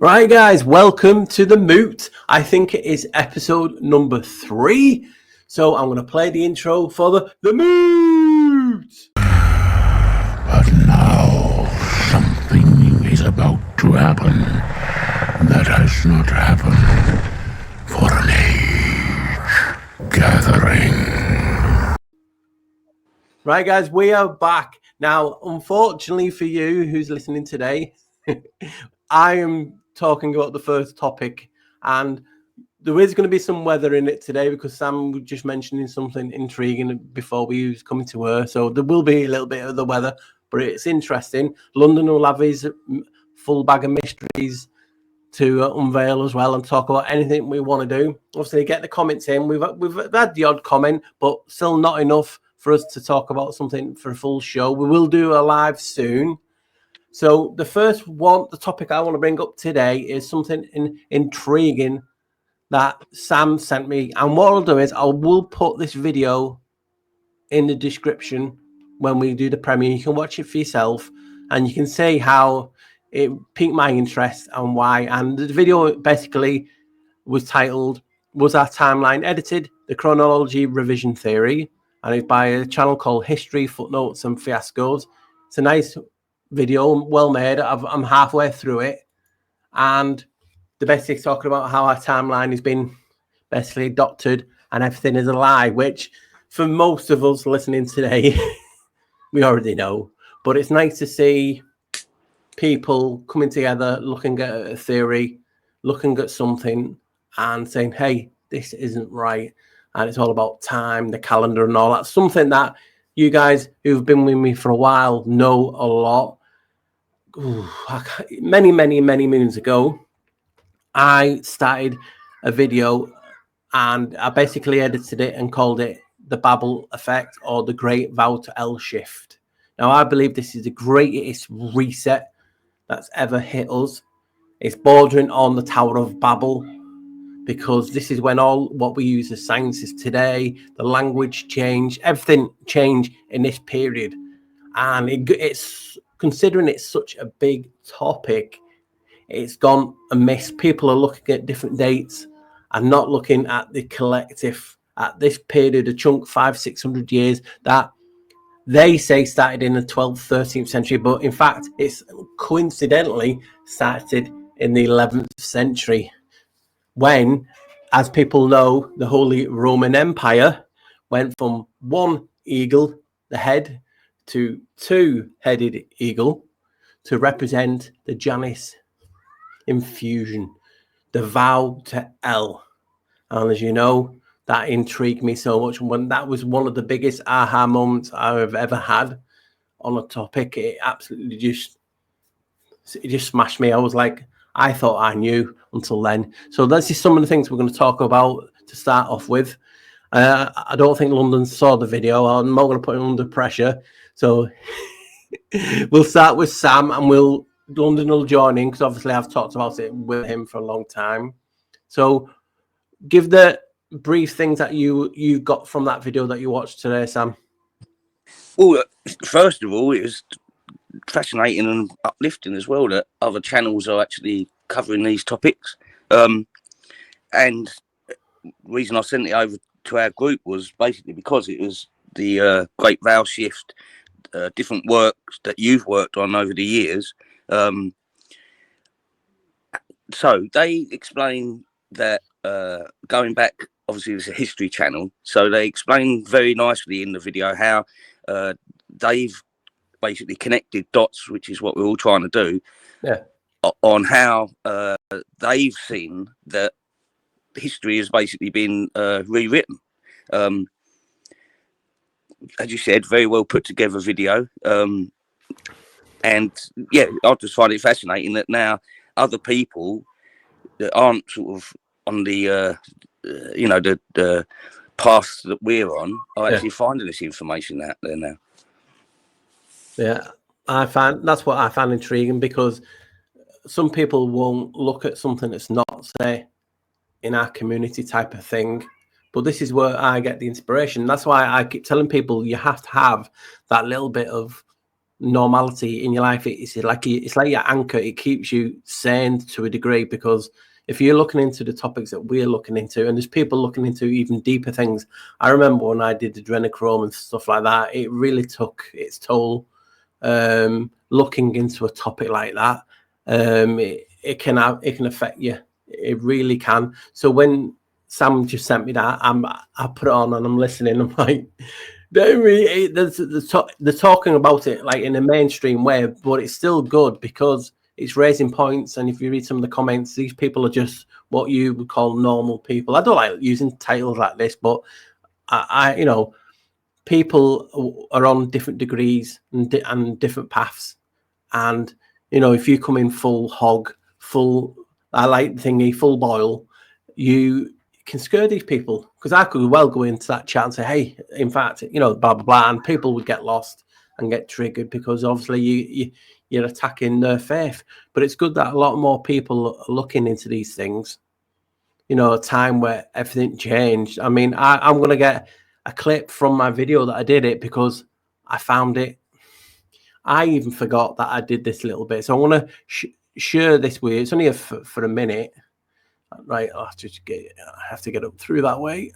Right, guys, welcome to the Moot. I think it is episode number 3. So I'm going to play the intro for the Moot. But now something is about to happen that has not happened for an age. Gathering. Right, guys, we are back. Now, unfortunately for you who's listening today, I am talking about the first topic, and there is going to be some weather in it today because Sam was just mentioning something intriguing before we was coming to her. So there will be a little bit of the weather, but it's interesting. London will have his full bag of mysteries to unveil as well and talk about anything we want to do. Obviously, get the comments in. We've had the odd comment, but still not enough for us to talk about something for a full show. We will do a live soon. So the first one, the topic I want to bring up today is something intriguing that Sam sent me. And what I'll do is I will put this video in the description when we do the premiere. You can watch it for yourself and you can see how it piqued my interest and why. And the video basically was titled, "Was Our Timeline Edited? The Chronology Revision Theory." And it's by a channel called History, Footnotes and Fiascos. It's a nice video, well made. I'm halfway through it, and the basically talking about how our timeline has been basically doctored and everything is a lie, which for most of us listening today we already know, but it's nice to see people coming together, looking at a theory, looking at something and saying, hey, this isn't right. And it's all about time, the calendar and all that. Something that you guys who've been with me for a while know a lot. Ooh, many moons ago, I started a video and I basically edited it and called it the Babel Effect or the Great Vow to L Shift. Now, I believe this is the greatest reset that's ever hit us. It's bordering on the Tower of Babel, because this is when all what we use as sciences today, the language change, everything changed in this period. And it's considering it's such a big topic, it's gone amiss. People are looking at different dates and not looking at the collective at this period, a chunk 500-600 years that they say started in the 12th, 13th century, but in fact, it's coincidentally started in the 11th century when, as people know, the Holy Roman Empire went from one eagle, the head, to two-headed eagle to represent the Janus infusion, the vow to L. And as you know, that intrigued me so much. When that was one of the biggest aha moments I've ever had on a topic, it absolutely just smashed me. I was like, I thought I knew until then. So that's just some of the things we're going to talk about to start off with. I don't think London saw the video. I'm not going to put him under pressure. So we'll start with Sam and London will join in because obviously I've talked about it with him for a long time. So give the brief things that you got from that video that you watched today, Sam. Well, first of all, it was fascinating and uplifting as well that other channels are actually covering these topics. And the reason I sent it over to our group was basically because it was the Great Vow Shift, different works that you've worked on over the years. So they explain that going back, obviously it's a history channel, so they explain very nicely in the video how they've basically connected dots, which is what we're all trying to do, on how they've seen that history has basically been rewritten. As you said, very well put together video. And yeah, I just find it fascinating that now other people that aren't sort of on the the path that we're on are actually finding this information out there now. Yeah, that's what I found intriguing, because some people won't look at something that's not, say, in our community type of thing. But this is where I get the inspiration. That's why I keep telling people you have to have that little bit of normality in your life. It's like your anchor. It keeps you sane to a degree, because if you're looking into the topics that we're looking into, and there's people looking into even deeper things. I remember when I did the adrenochrome and stuff like that, it really took its toll. Looking into a topic like that, it can affect you. It really can. So when Sam just sent me that, I put it on and I'm listening. I'm like, they're talking about it like in a mainstream way, but it's still good because it's raising points. And if you read some of the comments, these people are just what you would call normal people. I don't like using titles like this, but I you know, people are on different degrees and different paths. And you know, if you come in full hog, full, I like thingy, full boil, you can scare these people, because I could well go into that chat and say, hey, in fact, you know, blah blah blah, and people would get lost and get triggered because obviously you're attacking their faith. But it's good that a lot more people are looking into these things. You know, a time where everything changed. I mean, I'm going to get a clip from my video that I did it because I found it. I even forgot that I did this little bit. So I want to share this with you. It's only for a minute. Right, I have to get up through that way.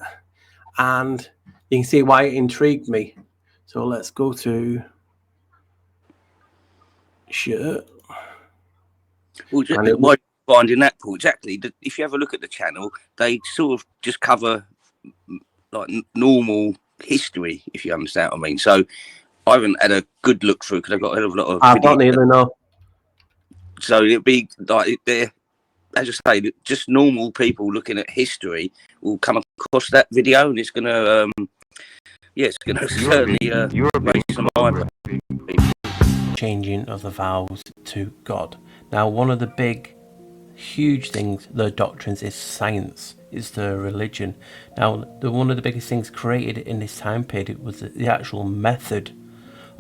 And you can see why it intrigued me. So let's go to share. Well, why finding that, Paul? Exactly. If you have a look at the channel, they sort of just cover like normal history, if you understand what I mean. So I haven't had a good look through because I've got a hell of a lot of I don't even know. So it'd be like they're, as I say, just normal people looking at history will come across that video, and it's gonna it's gonna certainly raise some eyebrows. Changing of the vows to God. Now, one of the big huge things, the doctrines, is science, is the religion. Now, one of the biggest things created in this time period was the actual method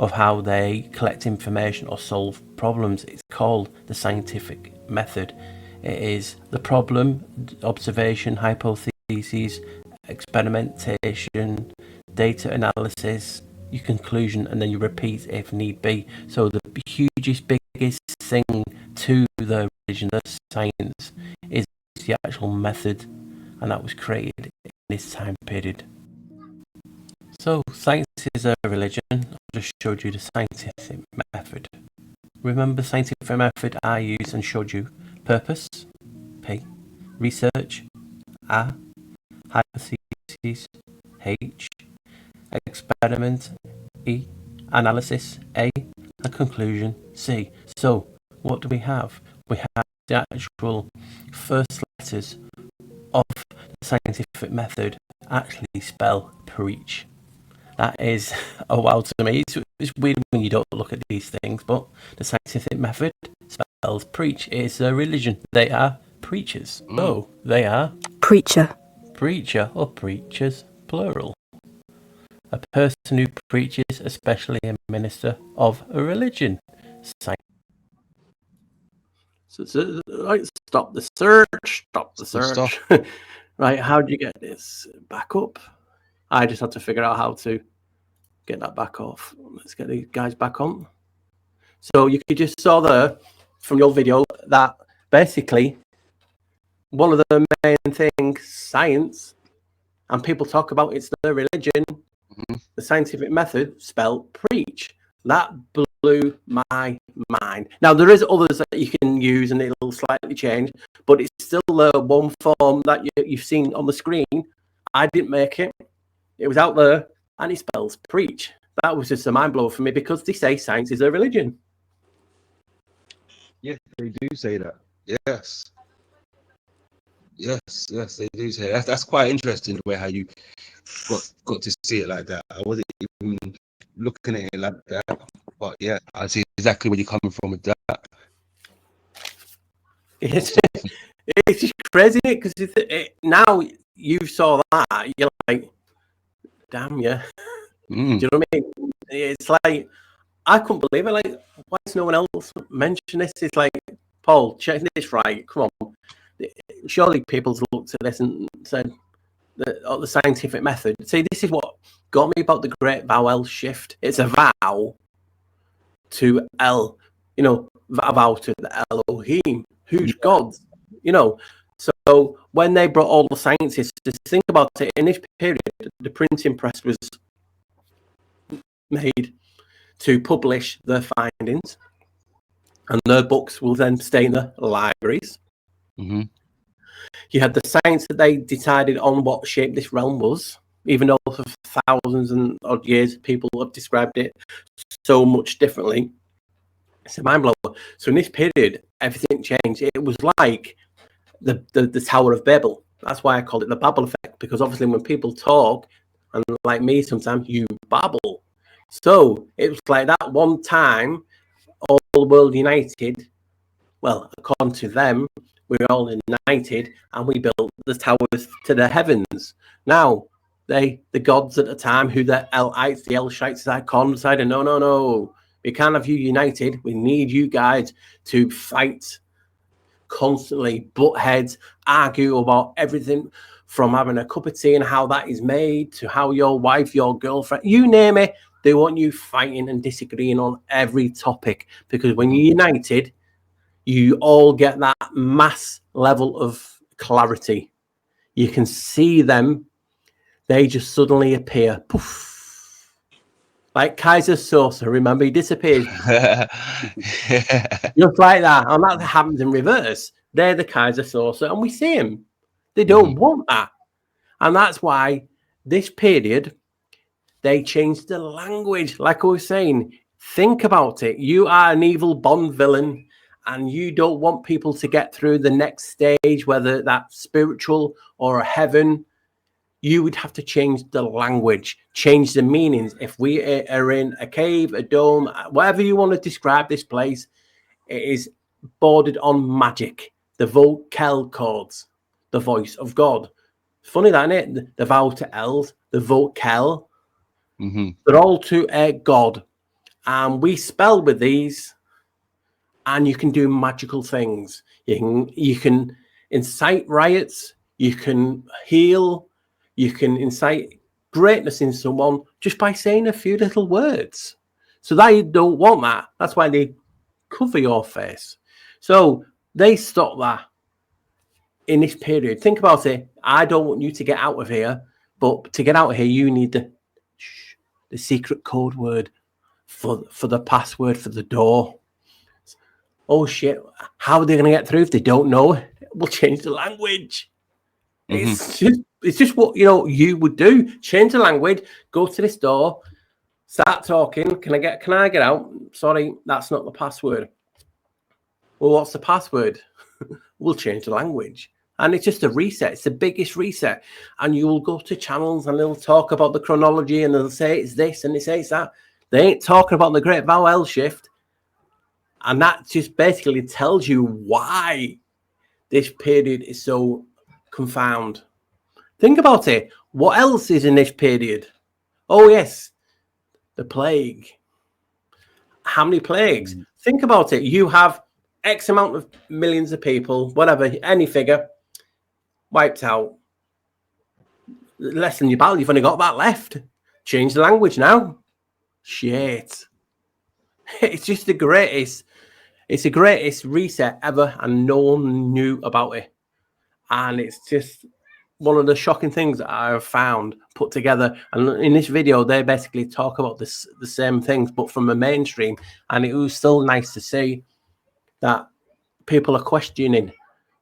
of how they collect information or solve problems. It's called the scientific method. It is the problem, observation, hypotheses, experimentation, data analysis, your conclusion, and then you repeat if need be. So the biggest thing to the religion, the science, is the actual method, and that was created in this time period. So science is a religion. I just showed you the scientific method. Remember, scientific method I used and showed you: purpose, P; research, A; hypothesis, H; experiment, E; analysis, A; and conclusion, C. So what do we have? We have the actual first letters of the scientific method actually spell preach. That is a wow to me. It's weird when you don't look at these things, but the scientific method spells preach. It's a religion. They are preachers. So they are preacher or preachers, plural. A person who preaches, especially a minister of a religion. So right, stop the search. Right, how do you get this back up? I just had to figure out how to get that back off. Let's get these guys back on. So you just saw there from your video that basically one of the main things, science, and people talk about, it's the religion, the scientific method, spelled preach. That blew my mind. Now, there is others that you can use and it'll slightly change, but it's still the one form that you've seen on the screen. I didn't make it. It was out there, and it spells preach. That was just a mind blower for me, because they say science is a religion. Yes, they do say that. Yes, they do say that. That's quite interesting the way how you got to see it like that. I wasn't even looking at it like that, but yeah, I see exactly where you're coming from with that. It's just crazy, because now you saw that, you're like, damn, yeah. Do you know what I mean? It's like, I couldn't believe it. Like, why has no one else mentioned this? It's like, Paul, check this right. Come on. Surely people's looked at this and said, the scientific method. See, this is what got me about the Great Vowel Shift. It's a vow to El, you know, vow to the Elohim, who's God, you know. So when they brought all the scientists to think about it, in this period, the printing press was made to publish their findings, and their books will then stay in the libraries. Mm-hmm. You had the science that they decided on what shape this realm was, even though for thousands and odd years people have described it so much differently. It's a mind blower. So in this period, everything changed. It was like the Tower of Babel. That's why I call it the Babel Effect, because obviously when people talk, and like me sometimes, you babble. So it was like that one time, all the world united. Well, according to them, we were all united and we built the towers to the heavens. Now, the gods at the time, who the Elites, the Elshites, the Icon, decided, no, we can't have you united. We need you guys to fight constantly, butt heads, argue about everything from having a cup of tea and how that is made to how your wife, your girlfriend, you name it, they want you fighting and disagreeing on every topic, because when you're united, you all get that mass level of clarity. You can see them. They just suddenly appear. Poof. Like Kaiser Sosa, remember? He disappears. Just like that. And that happens in reverse. They're the Kaiser Sosa, and we see him. They don't want that. And that's why this period, they changed the language. Like I was saying, think about it. You are an evil Bond villain, and you don't want people to get through the next stage, whether that's spiritual or a heaven. You would have to change the language, change the meanings. If we are in a cave, a dome, whatever you want to describe this place, it is bordered on magic. The vocal chords, the voice of God. Funny that, isn't it? The vow to Els, the vocal. They're all to a God. And we spell with these, and you can do magical things. You can incite riots, you can heal, you can incite greatness in someone just by saying a few little words. So they don't want that. That's why they cover your face. So they stop that in this period. Think about it. I don't want you to get out of here, but to get out of here, you need the secret code word for the password for the door. Oh shit, how are they going to get through if they don't know? We'll change the language. It's just what you would do. Change the language, go to this door, start talking. Can I get out? Sorry, that's not the password. Well, what's the password? We'll change the language. And it's just a reset. It's the biggest reset. And you'll go to channels and they'll talk about the chronology and they'll say it's this and they say it's that. They ain't talking about the Great Vowel Shift. And that just basically tells you why this period is so confound. Think about it. What else is in this period? Oh, yes, the plague. How many plagues? Think about it. You have X amount of millions of people, whatever, any figure, wiped out. Less than your battle. You've only got that left. Change the language now. Shit. It's just the greatest. It's the greatest reset ever, and no one knew about it. And it's just one of the shocking things that I have found put together. And in this video, they basically talk about the same things, but from a mainstream. And it was still nice to see that people are questioning.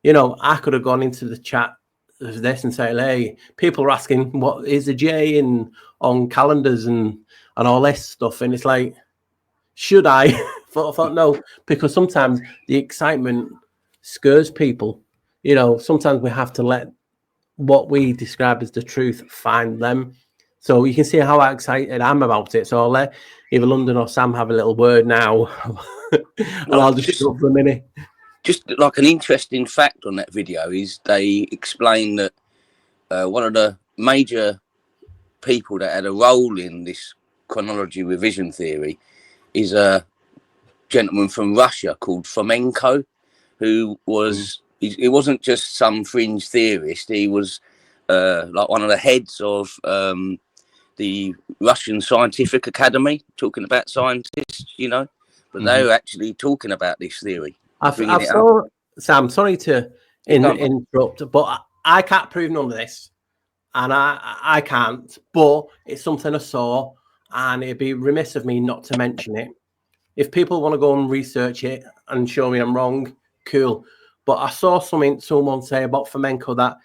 I could have gone into the chat of this and say, hey, people are asking what is a J on calendars and all this stuff. And it's like, should I? I thought no, because sometimes the excitement scares people. Sometimes we have to let what we describe as the truth find them. So you can see how excited I'm about it. So I'll let either London or Sam have a little word now. And I'll just go for a minute. Just like an interesting fact on that video is they explain that one of the major people that had a role in this chronology revision theory is a gentleman from Russia called Fomenko, who was he wasn't just some fringe theorist. He was like one of the heads of the Russian Scientific Academy, talking about scientists, but they were actually talking about this theory. I saw, Sam, sorry to interrupt, but I can't prove none of this, and I can't, but it's something I saw, and it'd be remiss of me not to mention it. If people want to go and research it and show me I'm wrong, cool. But I saw someone say about Fomenko that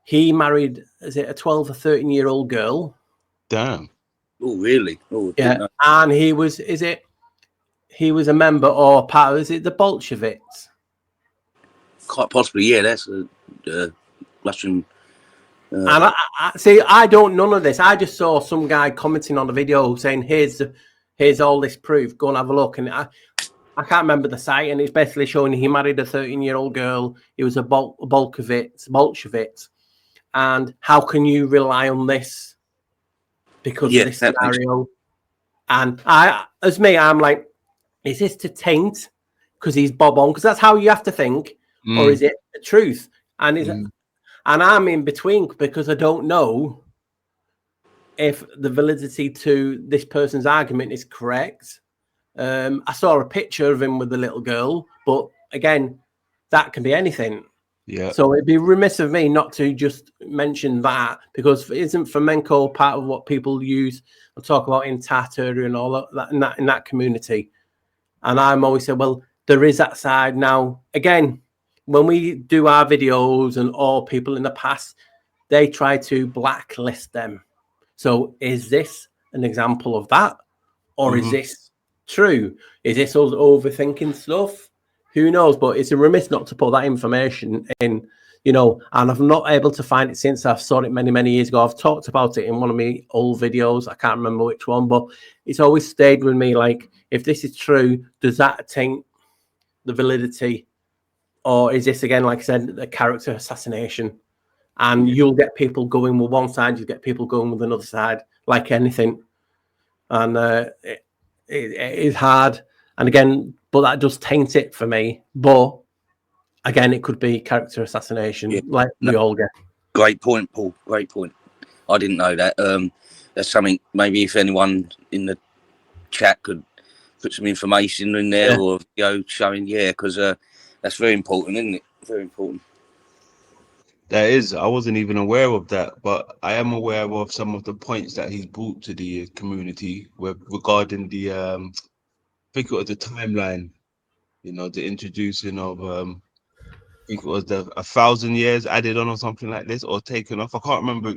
he married, is it a 12 or 13-year-old girl? Damn. Oh, really? Oh, yeah. And he was a member or part of, is it the Bolsheviks? Quite possibly, yeah. That's a Russian. And I see, I don't none of this. I just saw some guy commenting on the video saying, "Here's all this proof. Go and have a look." And I can't remember the site, and it's basically showing he married a 13-year-old girl. He was a Bolshevik, and how can you rely on this because of this scenario? And I'm like, is this to taint because he's bob on? Because that's how you have to think, or is it the truth? And is it? And I'm in between because I don't know if the validity to this person's argument is correct. I saw a picture of him with the little girl, but again, that can be anything. Yeah. So it'd be remiss of me not to just mention that, because isn't Fomenko part of what people use and talk about in Tartaria and all that in that community? And I'm always saying, well, there is that side now. Again, when we do our videos and all people in the past, they try to blacklist them. So is this an example of that? Or is this true? Is this us overthinking stuff? Who knows? But it's a remiss not to put that information in, and I'm not able to find it since I've saw it many, many years ago. I've talked about it in one of my old videos. I can't remember which one, but it's always stayed with me. Like, if this is true, does that taint the validity? Or is this, again, like I said, a character assassination? And you'll get people going with one side, you get people going with another side, like anything. And it is hard. And again, but that does taint it for me. But again, it could be character assassination, like we all get. Great point, Paul. Great point. I didn't know that. That's something maybe if anyone in the chat could put some information in there or showing, because that's very important, isn't it? Very important. That is. I wasn't even aware of that, but I am aware of some of the points that he's brought to the community regarding the, I think it was the timeline, the introducing of, I think it was the 1,000 years added on or something like this, or taken off. I can't remember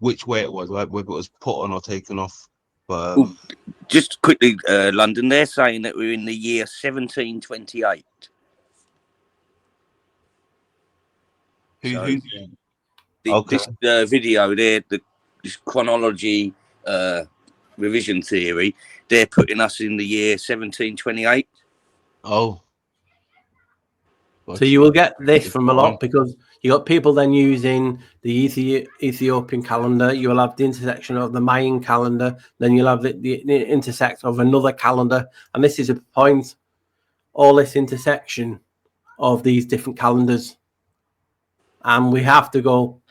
which way it was, right? Whether it was put on or taken off. But just quickly, London, they're saying that we're in the year 1728. This video there, this chronology revision theory, they're putting us in the year 1728. Oh. So you will get this from a lot, because you got people then using the Ethiopian calendar. You will have the intersection of the Mayan calendar. Then you'll have the intersect of another calendar. And this is a point, all this intersection of these different calendars. And we have to go,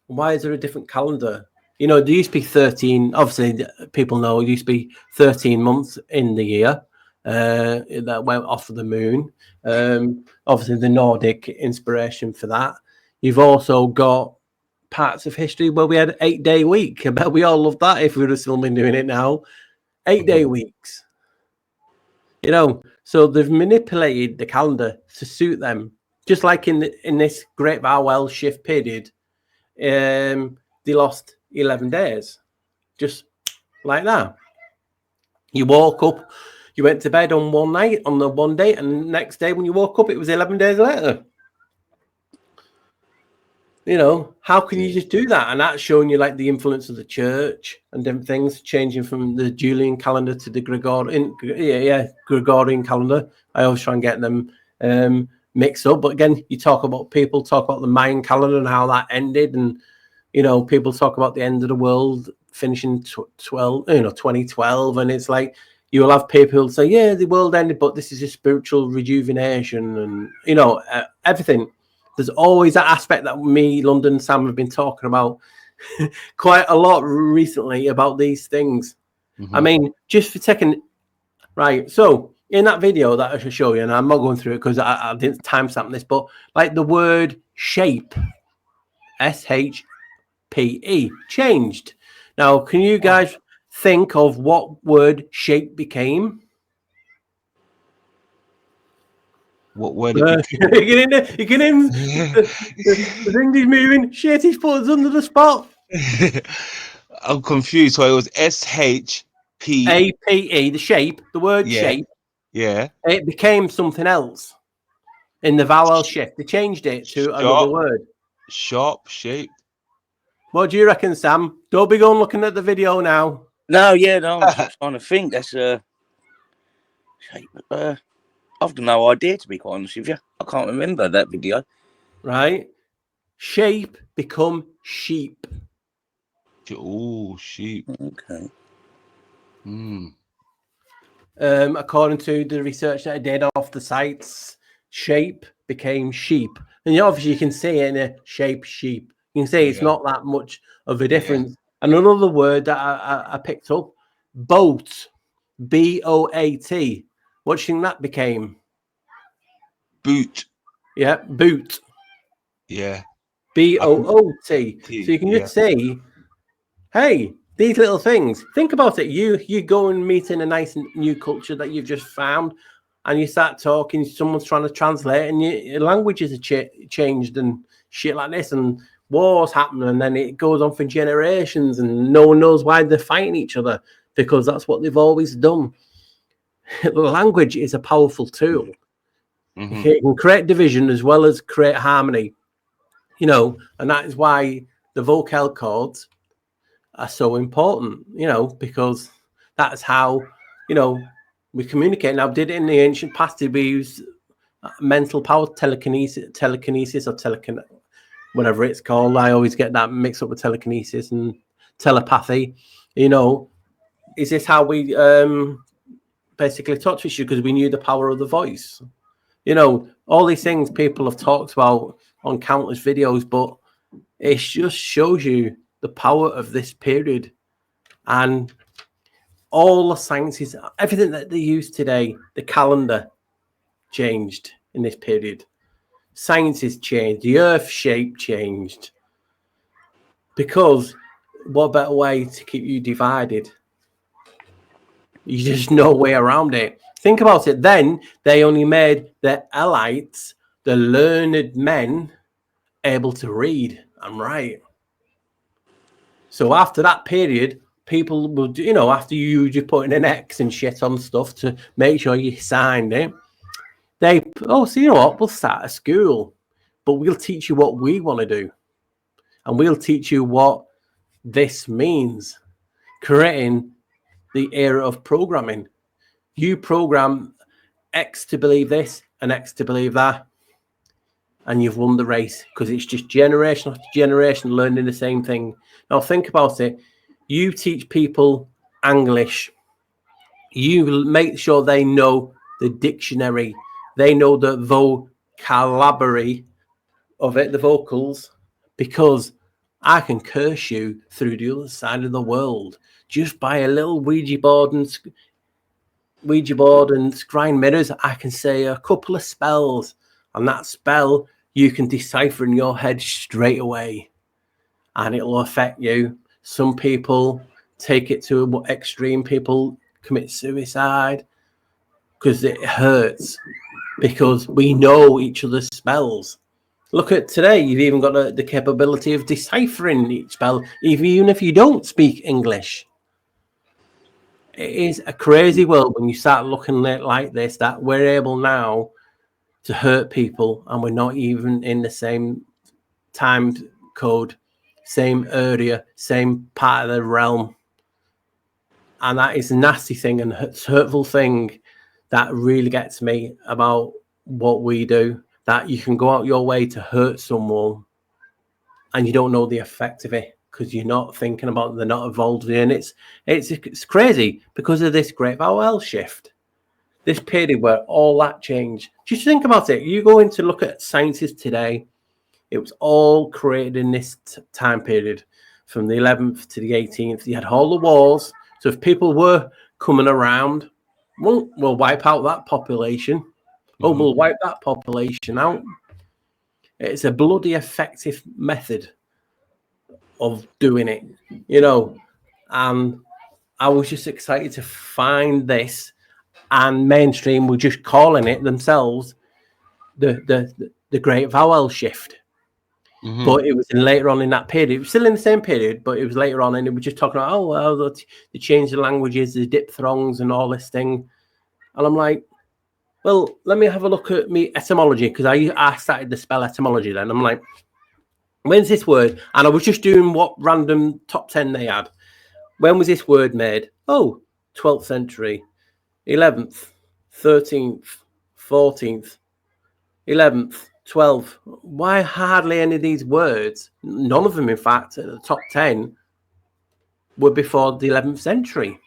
why is there a different calendar? There used to be 13, obviously people know, it used to be 13 months in the year that went off of the moon. Obviously the Nordic inspiration for that. You've also got parts of history where we had an 8-day week. I bet we all love that if we would have still been doing it now. 8-day weeks. So they've manipulated the calendar to suit them. Just like in this Great Barwell shift period, they lost 11 days. Just like that. You woke up, you went to bed on one night, on the one day, and the next day when you woke up, it was 11 days later. How can you just do that? And that's showing you like the influence of the church and different things, changing from the Julian calendar to the Gregorian calendar. I always try and get them mixed up. But again, people talk about the Mayan calendar and how that ended. And, people talk about the end of the world finishing 2012. And it's like, you'll have people say, yeah, the world ended, but this is a spiritual rejuvenation and, everything. There's always that aspect that me, London, Sam have been talking about quite a lot recently about these things. I mean, just for taking, right. So in that video that I should show you, and I'm not going through it because I didn't timestamp this, but like the word shape, SHPE, changed. Now, can you guys think of what word shape became? What word it became? You get in. The thing is moving. Shit, he's put us under the spot. I'm confused. So it was SHP. APE, the shape, the word shape. Yeah. It became something else in the vowel shift. They changed it to another word. Sharp shape. What do you reckon, Sam? Don't be going looking at the video now. No, I'm just trying to think. That's shape. I've got no idea, to be quite honest with you. I can't remember that video. Right? Shape become sheep. Oh, sheep. Okay. According to the research that I did off the sites, shape became sheep. And obviously you can see it in a shape sheep. You can see it's not that much of a difference. Yeah. And another word that I picked up, boat, BOAT. What do you think that became? Boot. Yeah, boot. Yeah. BOOT. So you can just see, hey, these little things. Think about it. You go and meet in a nice new culture that you've just found, and you start talking. Someone's trying to translate, and your languages are changed and shit like this, and wars happen, and then it goes on for generations, and no one knows why they're fighting each other because that's what they've always done. Language is a powerful tool. Mm-hmm. It can create division as well as create harmony. You know, and that is why the vocal cords are so important, you know, because that's how, you know, we communicate. Now, did it in the ancient past, did we use mental power, telekinesis or whatever it's called? I always get that mixed up with telekinesis and telepathy. You know, is this how we basically talk to each other because we knew the power of the voice? You know, all these things people have talked about on countless videos, but it just shows you the power of this period. And all the sciences, everything that they use today, the calendar changed in this period. Sciences changed. The earth shape changed. Because what better way to keep you divided? There's no way around it. Think about it. Then they only made the elites, the learned men, able to read and write. So after that period, people would, you know, after you just putting an X and shit on stuff to make sure you signed it, so you know what, we'll start a school, but we'll teach you what we want to do. And we'll teach you what this means, creating the era of programming. You program X to believe this and X to believe that, and you've won the race because it's just generation after generation learning the same thing. Now think about it. You teach people English. You make sure they know the dictionary. They know the vocabulary of it, the vocals, because I can curse you through the other side of the world just by a little Ouija board and scrying mirrors. I can say a couple of spells, and that spell you can decipher in your head straight away, and it'll affect you. Some people take it to extreme. People commit suicide because it hurts, because we know each other's spells. Look at today, you've even got the capability of deciphering each spell, even if you don't speak English. It is a crazy world when you start looking at it like this, that we're able now to hurt people and we're not even in the same time code, same area, same part of the realm. And that is a nasty thing and hurtful thing that really gets me about what we do, that you can go out your way to hurt someone and you don't know the effect of it because you're not thinking about, they're not evolved in. It's crazy because of this great vowel shift, this period where all that changed. Just think about it. You go in to look at sciences today, it was all created in this time period from the 11th to the 18th. You had all the wars. So if people were coming around, Well, we'll wipe out that population. Oh, we'll wipe that population out. It's a bloody effective method of doing it, you know. And I was just excited to find this, and mainstream were just calling it themselves the Great Vowel Shift. But it was later on in that period. It was still in the same period, but it was later on, and it was just talking about, oh, well, they changed the languages, the diphthongs, and all this thing. And I'm like, well, let me have a look at me etymology, because I started to spell etymology then. I'm like, when's this word? And I was just doing what random top 10 they had. When was this word made? Oh, 12th century, 11th, 13th, 14th, 11th, 12th. Why hardly any of these words, none of them, in fact, at the top 10, were before the 11th century?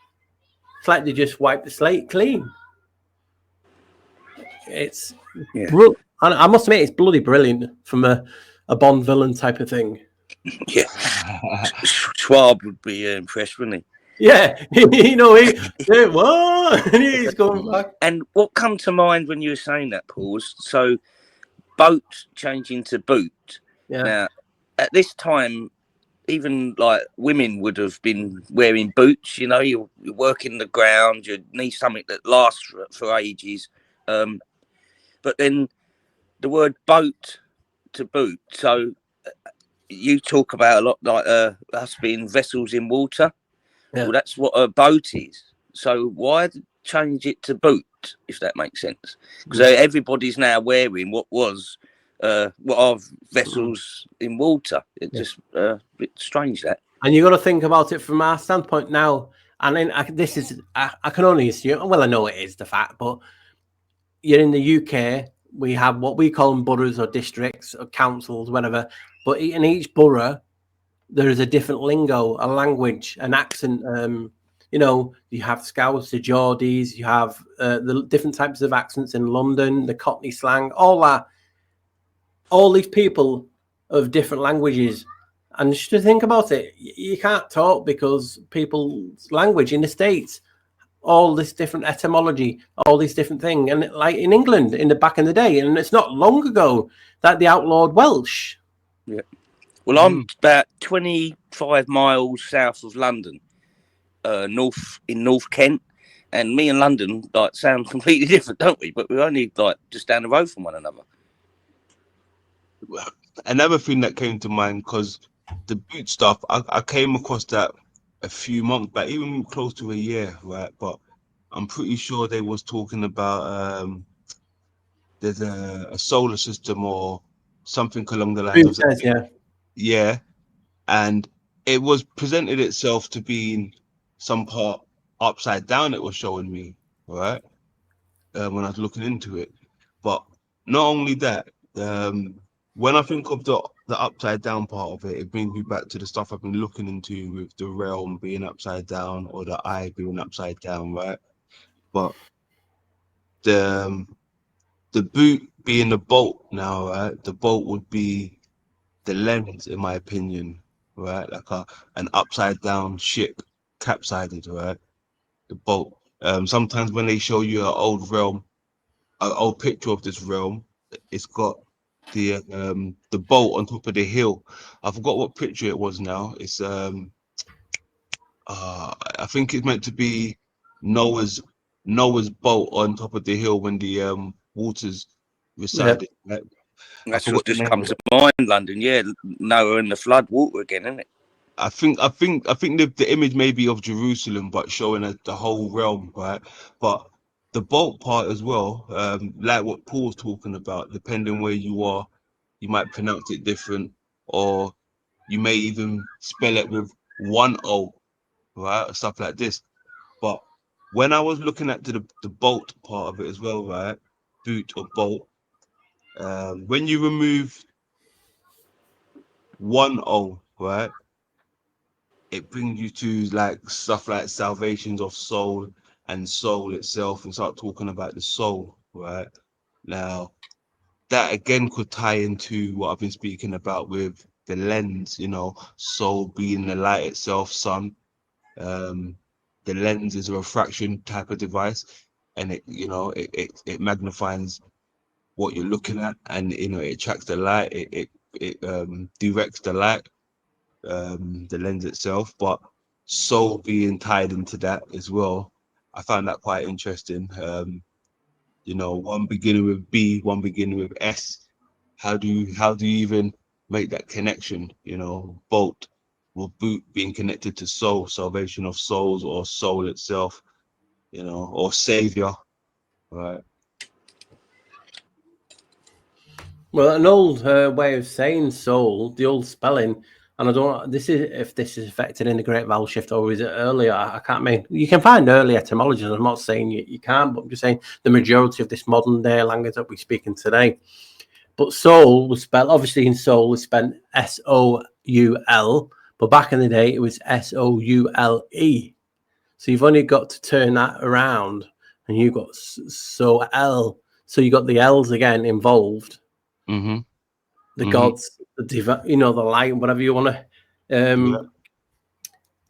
It's like they just wiped the slate clean. It's and I must admit, it's bloody brilliant from a Bond villain type of thing. Yeah, Schwab would be impressed, wouldn't he? Yeah, you know, what? He's going back. And what come to mind when you were saying that, Paul? So, boat changing to boot. Yeah. Now, at this time, even like women would have been wearing boots. You know, you're working the ground. You need something that lasts for ages. But then the word boat to boot. So you talk about a lot like us being vessels in water. Yeah. Well, that's what a boat is. So why change it to boot, if that makes sense? Because everybody's now wearing what are vessels in water. It's just a bit strange, that. And you got to think about it from our standpoint now. And then I can only assume, well, I know it is the fact, but you're in the UK, we have what we call them boroughs or districts or councils, whatever. But in each borough, there is a different lingo, a language, an accent. You know, you have Scouse, the Geordies, you have the different types of accents in London, the Cockney slang, all that. All these people of different languages. And just to think about it, you can't talk because people's language in the States, all this different etymology, all these different things. And like in England, in the back in the day, and it's not long ago that they outlawed Welsh. Yeah. Well, I'm about 25 miles south of London, North Kent, and me and London like sound completely different, don't we? But we're only like just down the road from one another. Another thing that came to mind, because the boot stuff, I came across that a few months back, even close to a year, right? But I'm pretty sure they was talking about there's a solar system or something along the lines of that. Yeah, and it was presented itself to be in some part upside down. It was showing me, right, when I was looking into it. But not only that, when I think of the upside down part of it, it brings me back to the stuff I've been looking into with the realm being upside down or the eye being upside down, right? But the boot being the boat now, right? The boat would be the lens, in my opinion, right? Like an upside down ship capsized, right? The boat. Sometimes when they show you an old realm, an old picture of this realm, it's got the boat on top of the hill. I forgot what picture it was now. It's I think it's meant to be Noah's boat on top of the hill when the waters resided. Right? That's what just comes to mind, London. Yeah, Noah and the flood water again, isn't it? I think the image may be of Jerusalem, but showing the whole realm, right? But the boat part as well, like what Paul's talking about, depending where you are, you might pronounce it different, or you may even spell it with one O, right? Or stuff like this. But when I was looking at the boat part of it as well, right? Boot or boat, when you remove one O, right? It brings you to like stuff like salvations of soul and soul itself, and start talking about the soul, right? Now, that again could tie into what I've been speaking about with the lens, you know, soul being the light itself, sun. The lens is a refraction type of device. and it magnifies what you're looking at, and it attracts the light, it directs the light, the lens itself, but soul being tied into that as well. I found that quite interesting. One beginning with B, one beginning with S. How do you even make that connection? Boat or boot being connected to soul, salvation of souls, or soul itself, or savior, right? Well, an old way of saying soul, the old spelling, and I don't know if this is affected in the Great Vowel Shift, or is it earlier? I can't mean. You can find early etymologies. I'm not saying you can't, but I'm just saying the majority of this modern day language that we speak in today. But soul was spelled, obviously in soul was spelled S-O-U-L, but back in the day it was S-O-U-L-E. So you've only got to turn that around, and you've got L. So you got the L's again involved. Mm-hmm. The gods, the the light, whatever you want to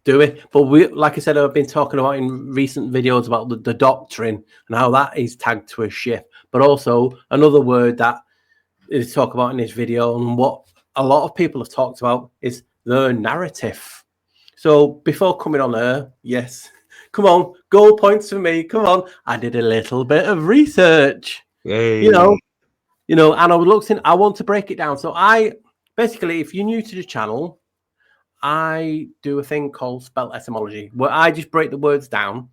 do it. But like I said, I've been talking about in recent videos about the doctrine and how that is tagged to a ship. But also another word that is talked about in this video, and what a lot of people have talked about, is the narrative. So before coming on here, yes, come on, goal points for me. Come on, I did a little bit of research. Hey. And I looked in. I want to break it down. So basically, if you're new to the channel, I do a thing called spell etymology, where I just break the words down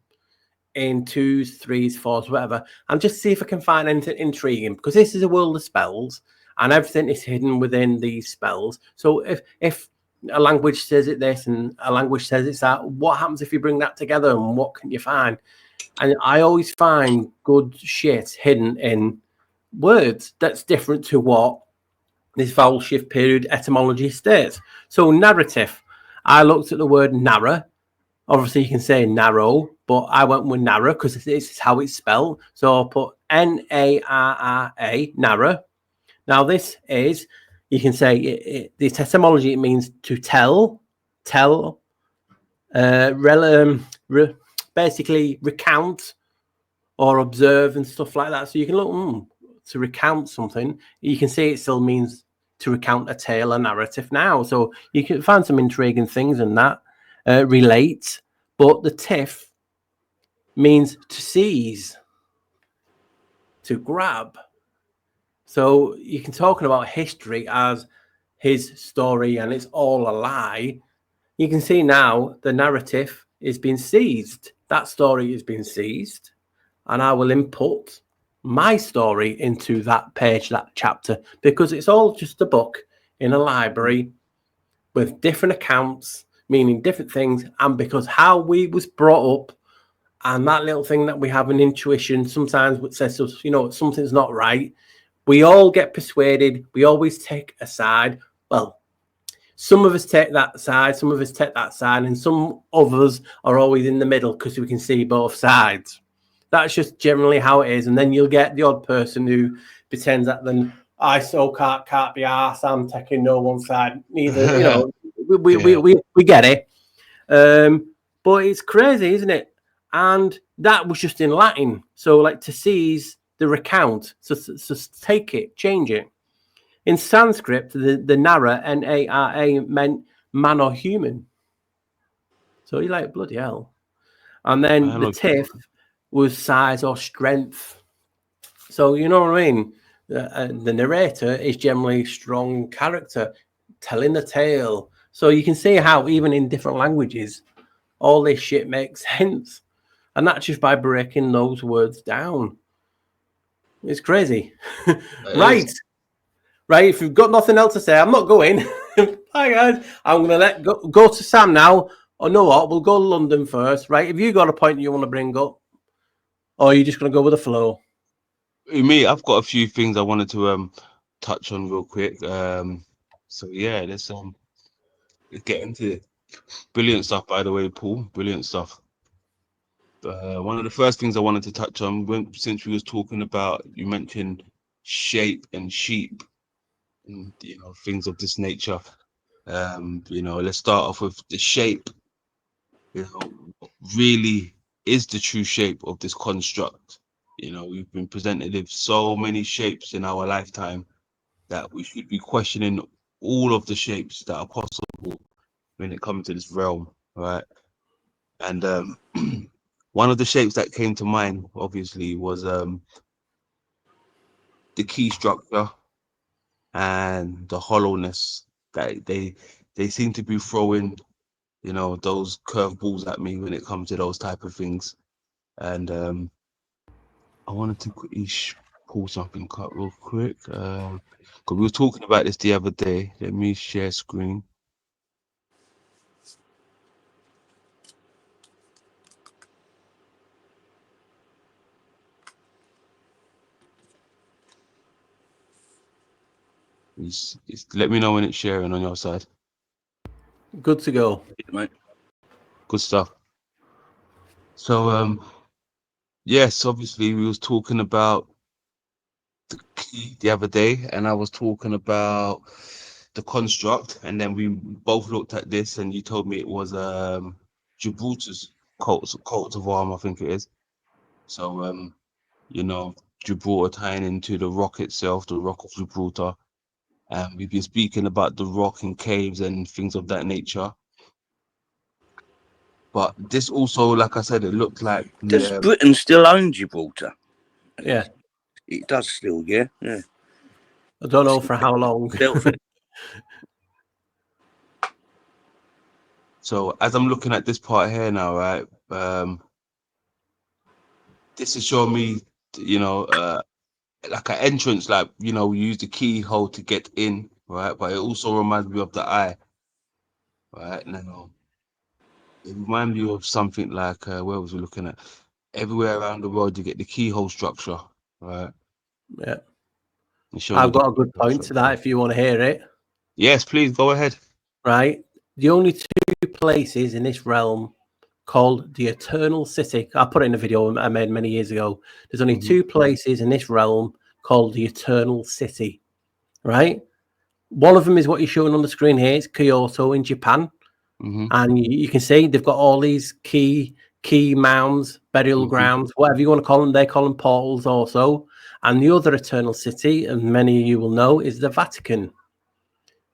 in 2s, 3s, 4s, whatever, and just see if I can find anything intriguing, because this is a world of spells and everything is hidden within these spells. So if a language says it this and a language says it's that, what happens if you bring that together, and what can you find? And I always find good shit hidden in words that's different to what this vowel shift period etymology states. So narrative, I looked at the word narrow. Obviously you can say narrow, but I went with narrow because this is how it's spelled. So I'll put N-A-R-R-A, narrow. Now this is, you can say this etymology, it means to tell, basically recount or observe and stuff like that. So you can look to recount something. You can see it still means to recount a tale, a narrative now. So you can find some intriguing things in that. Relate, but the tiff means to seize, to grab. So you can talk about history as his story and it's all a lie. You can see now the narrative is being seized. That story is being seized, and I will input my story into that page, that chapter, because it's all just a book in a library with different accounts meaning different things, and because how we was brought up, and that little thing that we have an intuition sometimes which says something's not right, we all get persuaded. We always take a side. Well, some of us take that side, some of us take that side, and some others are always in the middle because we can see both sides. That's just generally how it is. And then you'll get the odd person who pretends that then I so can't be arsed, I'm taking no one side neither. We get it. But it's crazy, isn't it? And that was just in Latin. So like to seize, the recount, so take it, change it. In Sanskrit, the Nara, N-A-R-A, meant man or human. So you're like, bloody hell. And then the tiff was size or strength. So you know what I mean? The narrator is generally strong character, telling the tale. So you can see how even in different languages, all this shit makes sense. And that's just by breaking those words down. It's crazy. Right. If you've got nothing else to say, I'm not going. Bye, guys. I'm going to go to Sam now. Or know what? We'll go to London first, right? Have you got a point you want to bring up? Or are you just going to go with the flow? Me, I've got a few things I wanted to touch on real quick. So yeah, let's get into it. Brilliant stuff, by the way, Paul. Brilliant stuff. One of the first things I wanted to touch on, since we was talking about, you mentioned shape and sheep, and things of this nature. Let's start off with the shape. What really is the true shape of this construct? You know, we've been presented with so many shapes in our lifetime that we should be questioning all of the shapes that are possible when it comes to this realm, right? And one of the shapes that came to mind, obviously, was the key structure and the hollowness that they seem to be throwing, you know, those curveballs at me when it comes to those type of things. And I wanted to quickly pull something up real quick because we were talking about this the other day. Let me share screen. Let me know when it's sharing on your side. Good to go. Mate. Good stuff. So yes, obviously we was talking about the key the other day, and I was talking about the construct, and then we both looked at this, and you told me it was Gibraltar's coat of arm, I think it is. So you know, Gibraltar tying into the rock itself, the Rock of Gibraltar. And we've been speaking about the rock and caves and things of that nature. But this also, like I said, it looked like Does Britain still own Gibraltar? Yeah. It does still, yeah. Yeah. I don't know for how long. So as I'm looking at this part here now, right, this is showing me, you know, like an entrance, like, you know, we use the keyhole to get in, right? But it also reminds me of the eye, right? Now, it reminds me of something like, where was we looking at? Everywhere around the world, you get the keyhole structure, right? Yeah. I've got a good point to that if you want to hear it. Yes, please go ahead. Right. The only two places in this realm called the Eternal City. I put it in a video I made many years ago. There's only two places in this realm called the Eternal City. Right. One of them is what you're showing on the screen here. It's Kyoto in Japan. And you can see they've got all these key mounds, burial grounds, whatever you want to call them. They call them portals also. And the other Eternal City, and many of you will know, is the Vatican.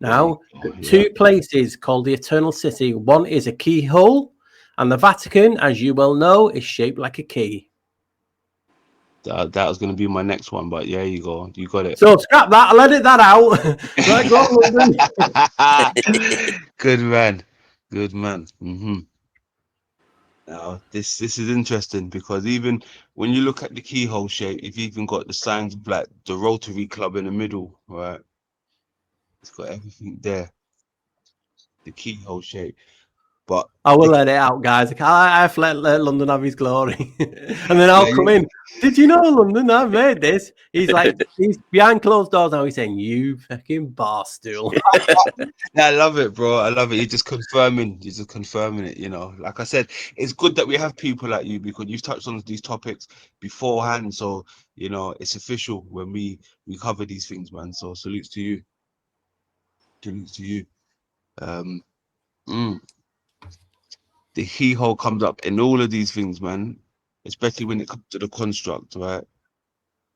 Now, two places called the Eternal City. One is a keyhole, and the Vatican, as you well know, is shaped like a key. That was going to be my next one, but yeah, you go. You got it. So scrap that. I'll edit that out. Right, go on, London. Good man. Good man. Now, this is interesting because even when you look at the keyhole shape, you've even got the signs of like the Rotary Club in the middle, right? It's got everything there. The keyhole shape. But I will let it out, guys. I have to let London have his glory. And then I'll come in. Did you know, London, I made this? He's like, he's behind closed doors now. He's saying, you fucking barstool. Yeah, I love it, bro. I love it. You're just confirming it, you know. Like I said, it's good that we have people like you because you've touched on these topics beforehand. So, you know, it's official when we cover these things, man. So salutes to you. Salutes to you. The keyhole comes up in all of these things, man, especially when it comes to the construct, right?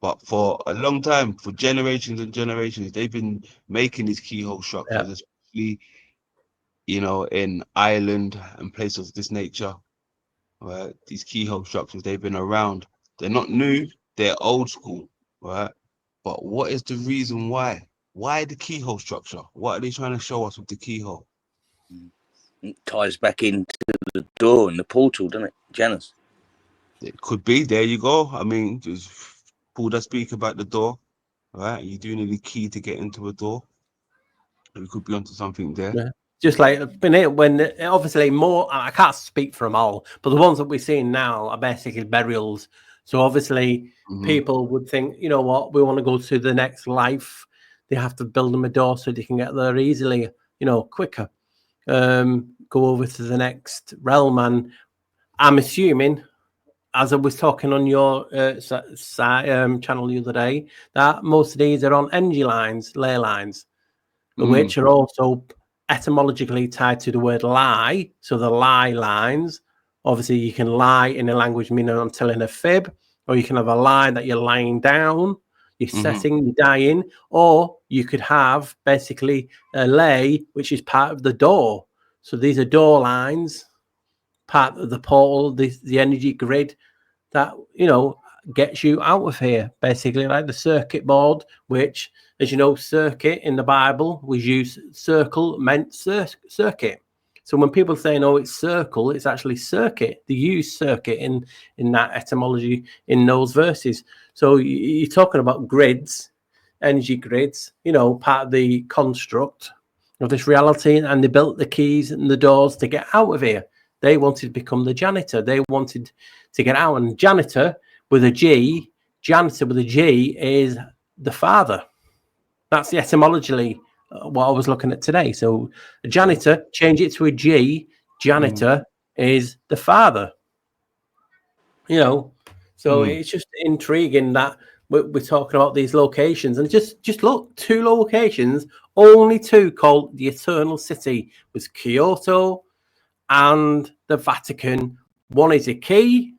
But for a long time, for generations and generations, they've been making these keyhole structures, especially, you know, in Ireland and places of this nature, right? These keyhole structures, they've been around. They're not new, they're old school, right? But what is the reason why? Why the keyhole structure? What are they trying to show us with the keyhole? It ties back into the door and the portal, doesn't it, Janice? It could be. There you go. I mean, just Paul does speak about the door, right? You do need a key to get into a door. We could be onto something there. Yeah. Just like when obviously more, I can't speak for them all, but the ones that we're seeing now are basically burials. So obviously people would think, you know what, we want to go to the next life. They have to build them a door so they can get there easily, you know, quicker. Go over to the next realm. And I'm assuming, as I was talking on your channel the other day, that most of these are on NG lines, ley lines, which are also etymologically tied to the word lie. So the lie lines, obviously you can lie in a language meaning I'm telling a fib, or you can have a lie that you're lying down, you're setting, you're dying, or you could have basically a lay, which is part of the door. So these are door lines, part of the portal, the energy grid that, you know, gets you out of here, basically, like the circuit board, which, as you know, circuit in the Bible was used, circle meant circuit. So when people say, no, it's circle, it's actually circuit. They use circuit in that etymology in those verses. So you're talking about grids, energy grids, you know, part of the construct of this reality, and they built the keys and the doors to get out of here. They wanted to become the janitor. They wanted to get out, and janitor with a G, janitor with a G is the father. That's the etymologically what I was looking at today. So a janitor, change it to a G, janitor is the father. You know, so it's just intriguing that we're talking about these locations, and just look, 2 locations, only 2 called the Eternal City was Kyoto and the Vatican. One is a key,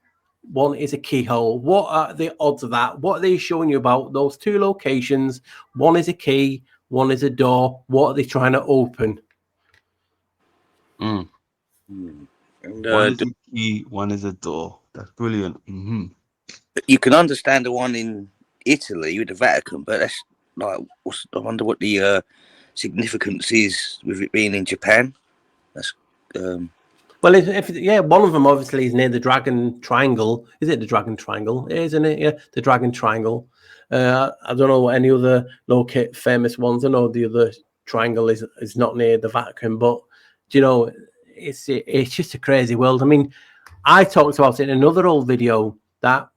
one is a keyhole. What are the odds of that? What are they showing you about those 2 locations? One is a key, one is a door. What are they trying to open? And, one is a key, one is a door. That's brilliant. You can understand the one in Italy with the Vatican, but that's like, I wonder what the significance is with it being in Japan. That's well, if one of them obviously is near the Dragon Triangle. Is it the Dragon Triangle? Isn't it? Yeah, the Dragon Triangle. I don't know any other famous ones. I know the other triangle is not near the Vatican, but you know, it's just a crazy world. I mean, I talked about it in another old video that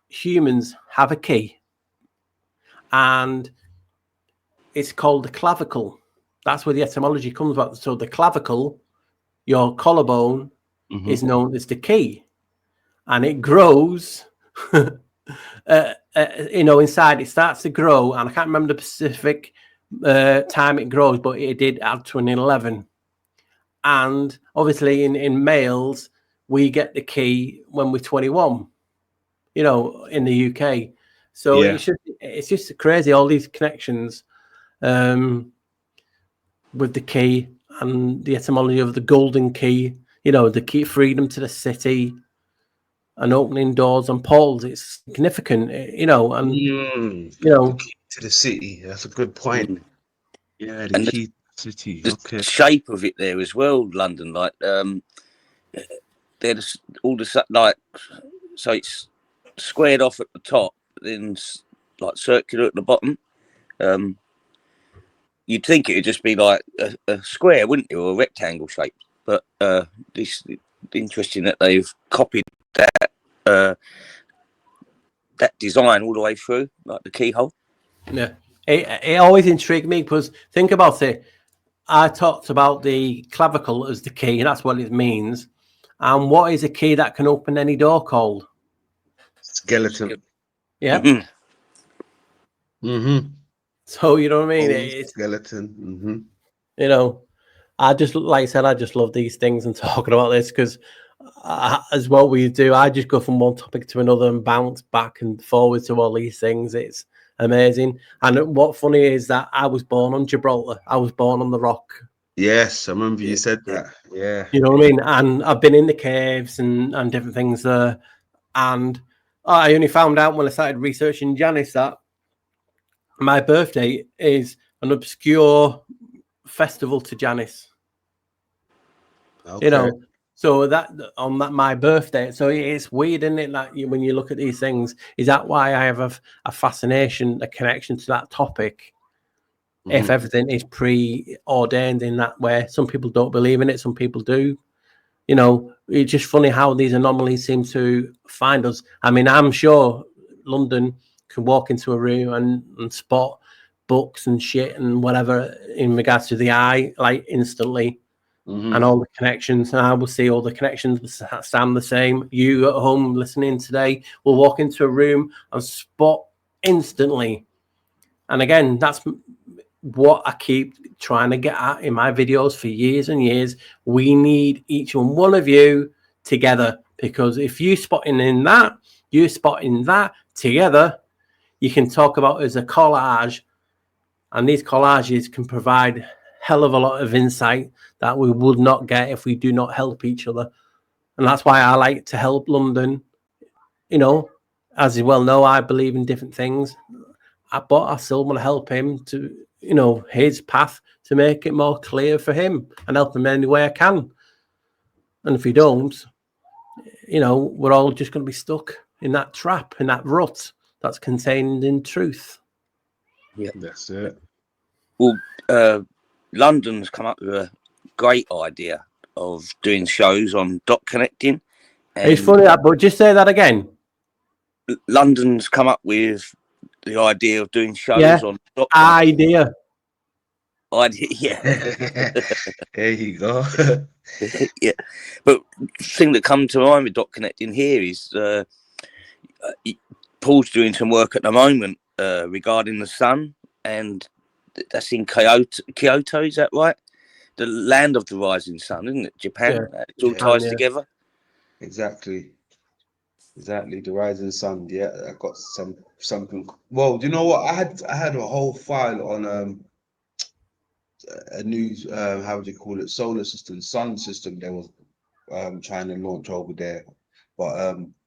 humans have a key, and it's called the clavicle. That's where the etymology comes about. So the clavicle, your collarbone, is known as the key, and it grows. You know, inside it starts to grow, and I can't remember the specific time it grows, but it did add to an 11. And obviously, in males, we get the key when we're 21. You know, in the UK. So it's just crazy, all these connections with the key and the etymology of the golden key, you know, the key, freedom to the city and opening doors and portals. It's significant, you know, and you know, the key to the city. That's a good point. Yeah, the and key to the city. The shape of it there as well, London, like there's all the like, so it's squared off at the top, then like circular at the bottom. You'd think it would just be like a square, wouldn't it, or a rectangle shape? But this interesting that they've copied that design all the way through, like the keyhole. Yeah, it always intrigued me because think about it. I talked about the clavicle as the key, and that's what it means. And what is a key that can open any door called? Skeleton. Yeah. So you know what I mean? It's skeleton. You know, I just, like I said, I just love these things and talking about this because, as what we do, I just go from one topic to another and bounce back and forward to all these things. It's amazing. And what funny is that I was born on Gibraltar. I was born on the rock. Yes, I remember you said that. Yeah. You know what I mean? And I've been in the caves and different things there. And I only found out when I started researching Janice that my birthday is an obscure festival to Janice. Okay. You know, so that on that my birthday, so it's weird, isn't it? That when you look at these things, is that why I have a fascination, a connection to that topic? If everything is preordained in that way, some people don't believe in it, some people do. You know, it's just funny how these anomalies seem to find us. I mean, I'm sure London can walk into a room and spot books and shit and whatever in regards to the eye, like instantly, and all the connections. And I will see all the connections sound the same. You at home listening today will walk into a room and spot instantly. And again, that's what I keep trying to get at in my videos for years and years. We need each and one of you together because if you spotting in that, you spotting that together, you can talk about as a collage, and these collages can provide hell of a lot of insight that we would not get if we do not help each other. And that's why I like to help London. You know, as you well know, I believe in different things, but I still want to help him to, you know, his path, to make it more clear for him and help him any way I can. And if we don't, you know, we're all just going to be stuck in that trap, in that rut that's contained in truth. Yeah, That's it. Well, London's come up with a great idea of doing shows on dot connecting. It's funny that, but just say that again. London's come up with the idea of doing shows on dot idea. Yeah. There you go. Yeah, but the thing that comes to mind with dot connecting here is Paul's doing some work at the moment regarding the sun, and that's in Kyoto, is that right? The land of the rising sun, isn't it? Japan. Yeah. It all ties together. Exactly, the rising sun. Yeah, I got something. Well, do you know what? I had a whole file on a new how would you call it, solar system, sun system they was trying to launch over there, but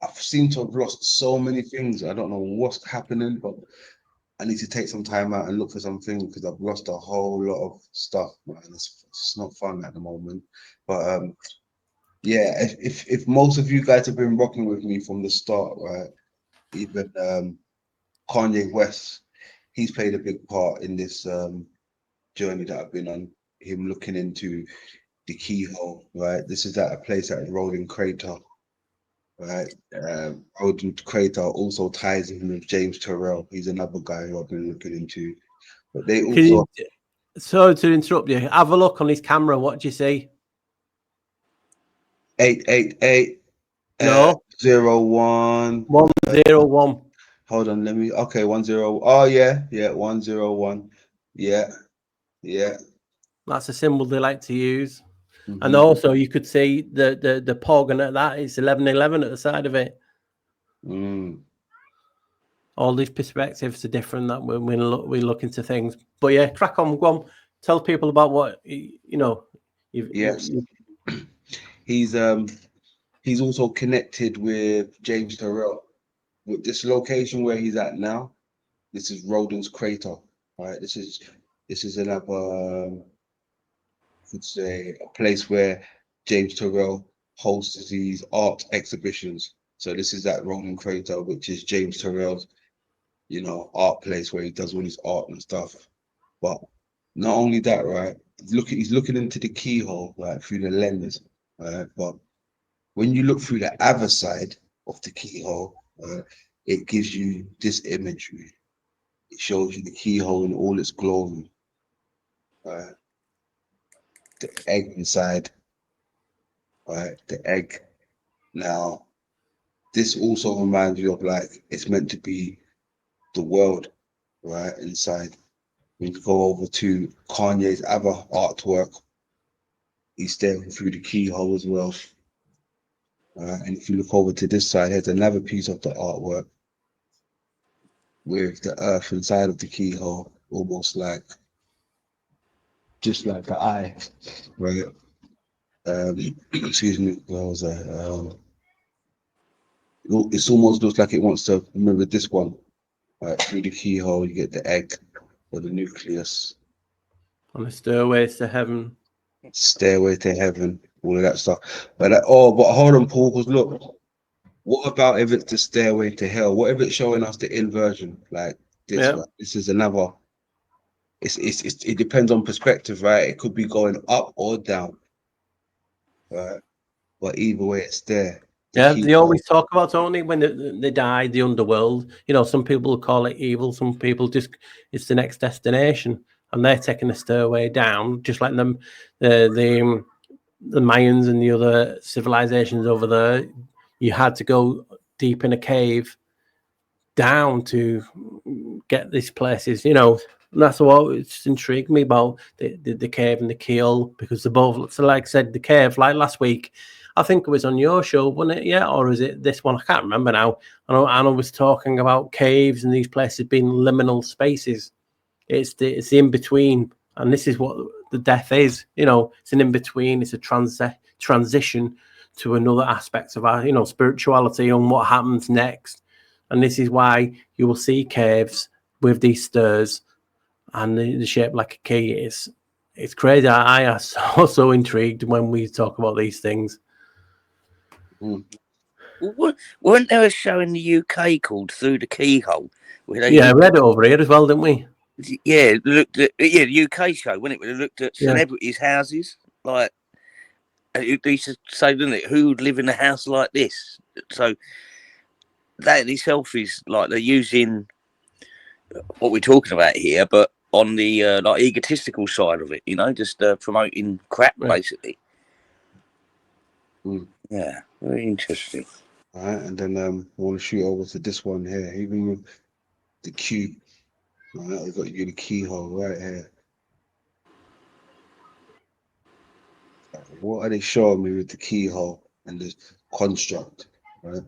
I seem to have lost so many things. I don't know what's happening, but I need to take some time out and look for some things because I've lost a whole lot of stuff, man. It's not fun at the moment, but yeah, if most of you guys have been rocking with me from the start, right? Even Kanye West, he's played a big part in this journey that I've been on. Him looking into the keyhole, right? This is at a place at Rolling Crater, right? Rolling Crater also ties in with James Turrell. He's another guy who I've been looking into. But they also. Sorry to interrupt you. Have a look on his camera. What do you see? 888 No. 01 101. Hold on, let me. Okay, 10. Oh yeah, 101. Yeah. That's a symbol they like to use. Mm-hmm. And also you could see the pog, and at that it's 1111 at the side of it. All these perspectives are different that when we look into things. But yeah, crack on, go on. Tell people about what you know. Yes. He's also connected with James Turrell. With this location where he's at now, this is Rodin's Crater, right? This is another, could say, a place where James Turrell hosts these art exhibitions. So this is that Rodin Crater, which is James Turrell's, you know, art place where he does all his art and stuff. But not only that, right? He's looking into the keyhole, right, through the lens, right? But when you look through the other side of the keyhole, it gives you this imagery. It shows you the keyhole in all its glory. The egg inside, right? The egg. Now, this also reminds you of, like, it's meant to be the world, right? Inside. When you go over to Kanye's other artwork, he's staring through the keyhole as well. And if you look over to this side, here's another piece of the artwork with the earth inside of the keyhole, almost like, just like the eye, right? Excuse me, where was that? It almost looks like it wants to mirror this one. Right, through the keyhole, you get the egg or the nucleus. On the stairways to heaven. Stairway to heaven, all of that stuff. But hold on, Paul, because look, what about if it's the stairway to hell? What if it's showing us the inversion? Like this, right? This is another. It depends on perspective, right? It could be going up or down, right? But either way, it's there. They always talk about, only when they die, the underworld. You know, some people call it evil. Some people just, it's the next destination, and they're taking a stairway down, just like them, the Mayans and the other civilizations over there. You had to go deep in a cave down to get these places. You know, and that's what it's intrigued me about the cave and the keyhole, because they're both. So, like I said, the cave, like last week, I think it was on your show, wasn't it? Yeah, or is it this one? I can't remember now. I know Anna was talking about caves and these places being liminal spaces. It's the in between, and this is what the death is. It's an in between. It's a transition to another aspect of our, spirituality and what happens next. And this is why you will see caves with these stairs and the shape like a key. It's crazy. I am so intrigued when we talk about these things. Weren't there a show in the UK called Through the Keyhole? We read it over here as well, didn't we? Yeah, looked at the UK show, wasn't it? We looked at celebrities' houses, like it used to say, didn't it? Who would live in a house like this? So that in itself is like they're using what we're talking about here, but on the like egotistical side of it, just promoting crap basically. Yeah, very interesting. All right, and then I want to shoot over to this one here, even with the cube. All right, we've got you the keyhole right here. What are they showing me with the keyhole and the construct, right?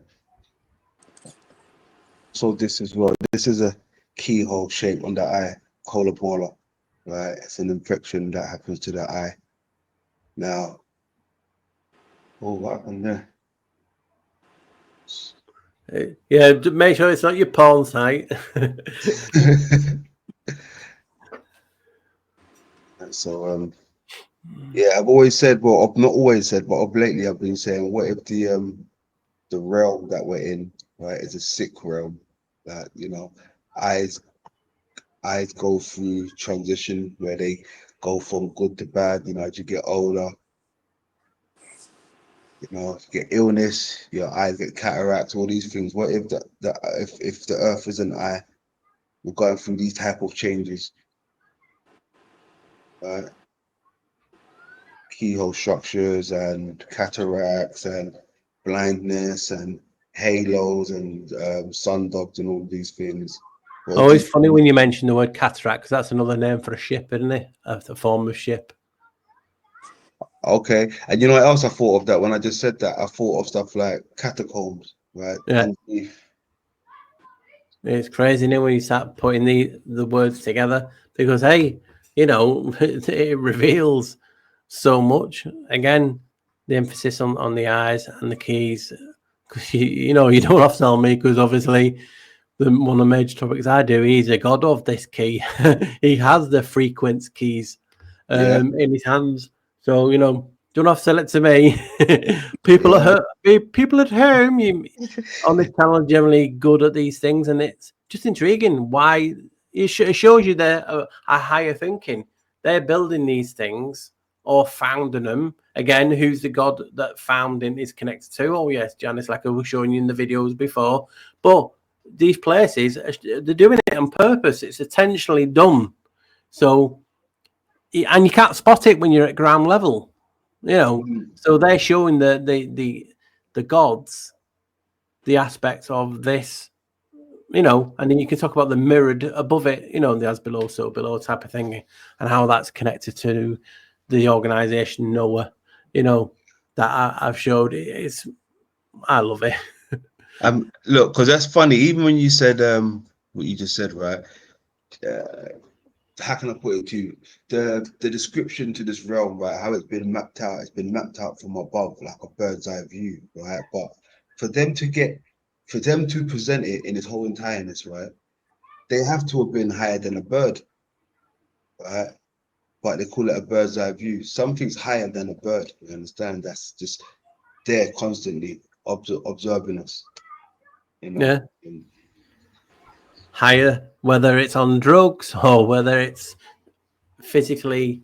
So this is a keyhole shape on the eye, colopolar, right? It's an infection that happens to the eye. Now, what happened there? Yeah, make sure it's not your porn site. So, yeah, I've always said, well, I've not always said, but of lately I've been saying, what if the realm that we're in, right, is a sick realm that, eyes go through transition where they go from good to bad, as you get older. You get illness, your eyes get cataracts, all these things. What if if the earth is an eye, we're going through these type of changes, right? Keyhole structures and cataracts and blindness and halos and sundogs and all these things. It's funny when you mention the word cataract, because that's another name for a ship, isn't it? A form of ship. Okay, and you know what else I thought of that when I just said that? I thought of stuff like catacombs, right? Yeah. It's crazy, isn't it, when you start putting the words together, because hey, it reveals so much. Again, the emphasis on the eyes and the keys. Because you don't have to tell me, because obviously one of the major topics I do, he's a god of this key. He has the frequency keys in his hands. So, don't have to sell it to me. People at home on this channel are generally good at these things, and it's just intriguing why it shows you a higher thinking. They're building these things or founding them. Again, who's the god that founding is connected to? Oh, yes, Janice, like I was showing you in the videos before. But these places, they're doing it on purpose. It's intentionally done. So, and you can't spot it when you're at ground level. So they're showing the gods the aspects of this, and then you can talk about the mirrored above it, the as below, so below type of thing, and how that's connected to the organization Noah, that I've showed. I love it. Look, because that's funny. Even when you said what you just said, right? How can I put it to you? The description to this realm, right? How it's been mapped out. It's been mapped out from above, like a bird's eye view, right? But for them to present it in its whole entireness, right? They have to have been higher than a bird, right? But they call it a bird's eye view. Something's higher than a bird. You understand? That's just there constantly observing us. Yeah. Higher, whether it's on drugs or whether it's physically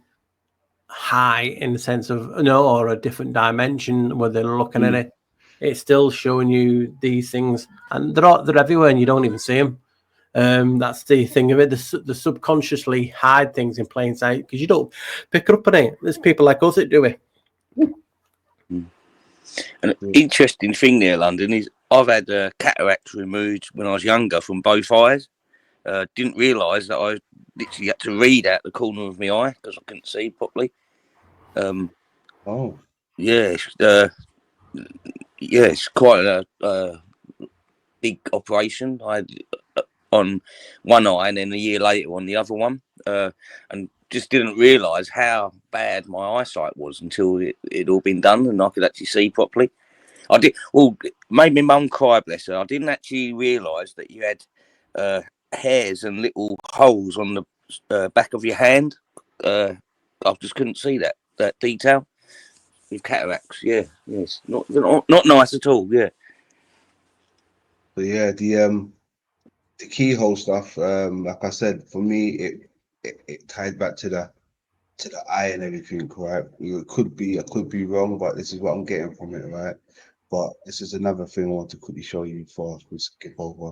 high in the sense of or a different dimension where they're looking at it, it's still showing you these things, and they're everywhere and you don't even see them. That's the thing of it. The subconsciously hide things in plain sight because you don't pick up on it. There's people like us that do it. An interesting thing there, London, is I've had cataracts removed when I was younger from both eyes. Didn't realise that I literally had to read out the corner of my eye because I couldn't see properly. Yeah, yeah, it's quite a big operation. I had on one eye and then a year later on the other one, and just didn't realise how bad my eyesight was until it all been done and I could actually see properly. I did. Well, it made my mum cry, bless her. I didn't actually realise that you had hairs and little holes on the back of your hand. I just couldn't see that detail with cataracts. Yeah, yes, not nice at all. Yeah. But yeah, the keyhole stuff, like I said, for me, it tied back to the eye and everything, right? I could be wrong, but this is what I'm getting from it, right? But this is another thing I want to quickly show you before we skip over.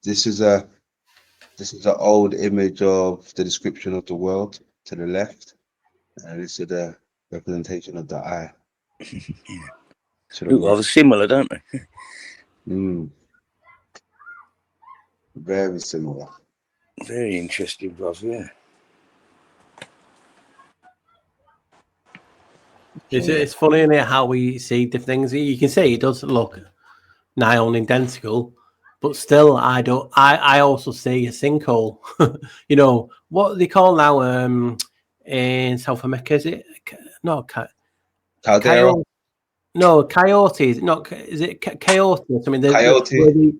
This is an old image of the description of the world to the left, and this is the representation of the eye. Look rather similar, don't they? Very similar. Very interesting, brother. Yeah. It's funny, isn't it, how we see different things. You can see it does look nigh on identical, but still, I also see a sinkhole. You know what they call now in South America? Is it Caldera? No, coyotes. Not is it coyote or something? Coyote.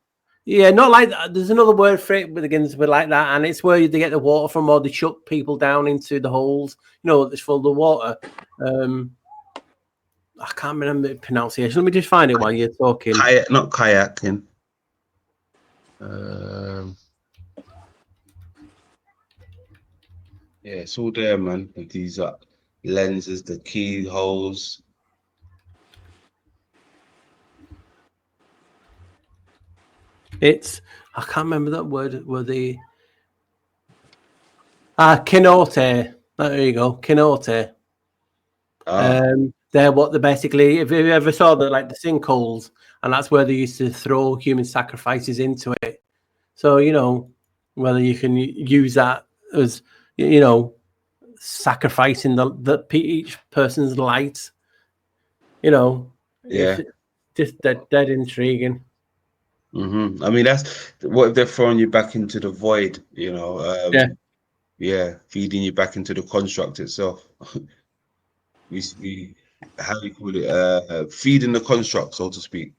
Yeah, not like that. There's another word for it, but begins with like that, and it's where they get the water from, or they chuck people down into the holes. You know, it's full of water. I can't remember the pronunciation. Let me just find it while you're talking. Not kayaking. Yeah, it's all there, man. These are lenses, the keyholes. I can't remember that word. Were the kinote? There you go, kinote. They're what they're basically. If you ever saw the sinkholes, and that's where they used to throw human sacrifices into it. So you know whether you can use that as sacrificing the each person's light. You know, yeah, it's just dead intriguing. I mean, that's what if they're throwing you back into the void. You know, yeah, feeding you back into the construct itself. we how do you call it? Feeding the construct, so to speak.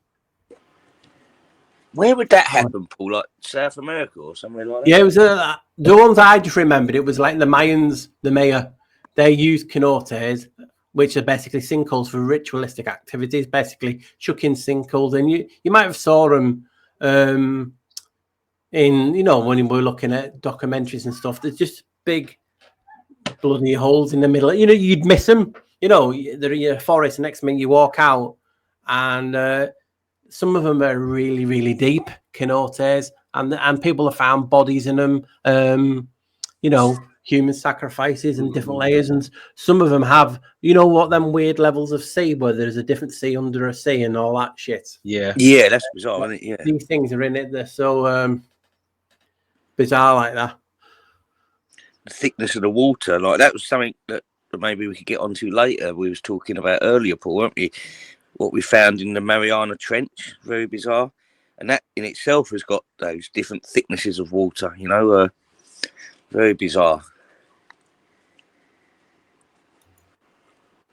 Where would that happen, Paul? Like South America or somewhere like that? Yeah, it was the ones I just remembered. It was like the Mayans, the Maya. They used cenotes, which are basically sinkholes for ritualistic activities. Basically, chucking sinkholes, and you might have saw them in when we were looking at documentaries and stuff. There's just big bloody holes in the middle. You know, you'd miss them. You know, they're in a forest. Next minute you walk out, and some of them are really, really deep cenotes, and people have found bodies in them. Human sacrifices and different layers, and some of them have, what them weird levels of sea where there's a different sea under a sea and all that shit. Yeah, that's bizarre, isn't it? Yeah, these things are in it. They're so bizarre like that. The thickness of the water, like that was something that maybe we could get onto later. We was talking about earlier, Paul, weren't we? What we found in the Mariana Trench, very bizarre, and that in itself has got those different thicknesses of water. Very bizarre.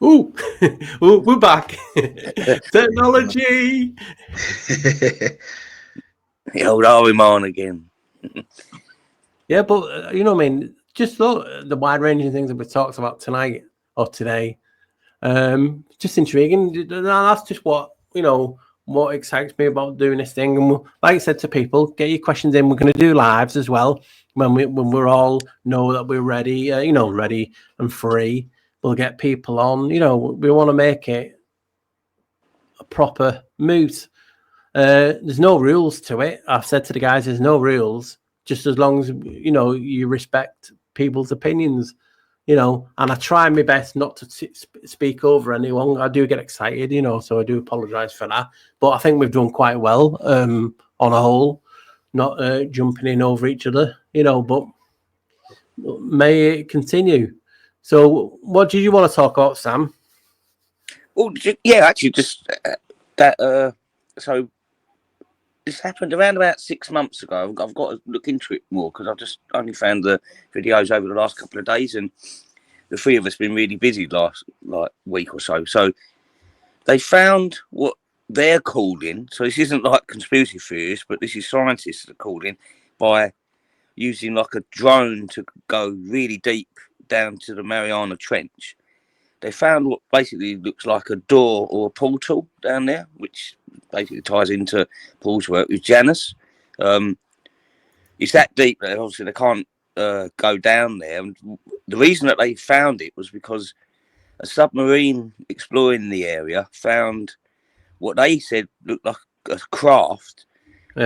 Ooh, we're back. Technology. The old Ariman again. Yeah, but just look at the wide range of things that we talked about tonight or today. Just intriguing. That's just what excites me about doing this thing. And like I said to people, get your questions in. We're going to do lives as well when we're all know that we're ready. Ready and free. We'll get people on. We want to make it a proper moot. There's no rules to it. I've said to the guys, there's no rules. Just as long as you respect people's opinions. And I try my best not to speak over anyone. I do get excited, so I do apologise for that. But I think we've done quite well on a whole, not jumping in over each other, but may it continue. So, what did you want to talk about, Sam? Well, yeah, actually, just that. So this happened around about 6 months ago. I've got to look into it more because I've just only found the videos over the last couple of days, and the three of us been really busy last week or so. So they found what they're calling. So this isn't like conspiracy theories, but this is scientists that are calling by using like a drone to go really deep down to the Mariana Trench. They found what basically looks like a door or a portal down there, which basically ties into Paul's work with Janus. It's that deep that obviously they can't go down there. And the reason that they found it was because a submarine exploring the area found what they said looked like a craft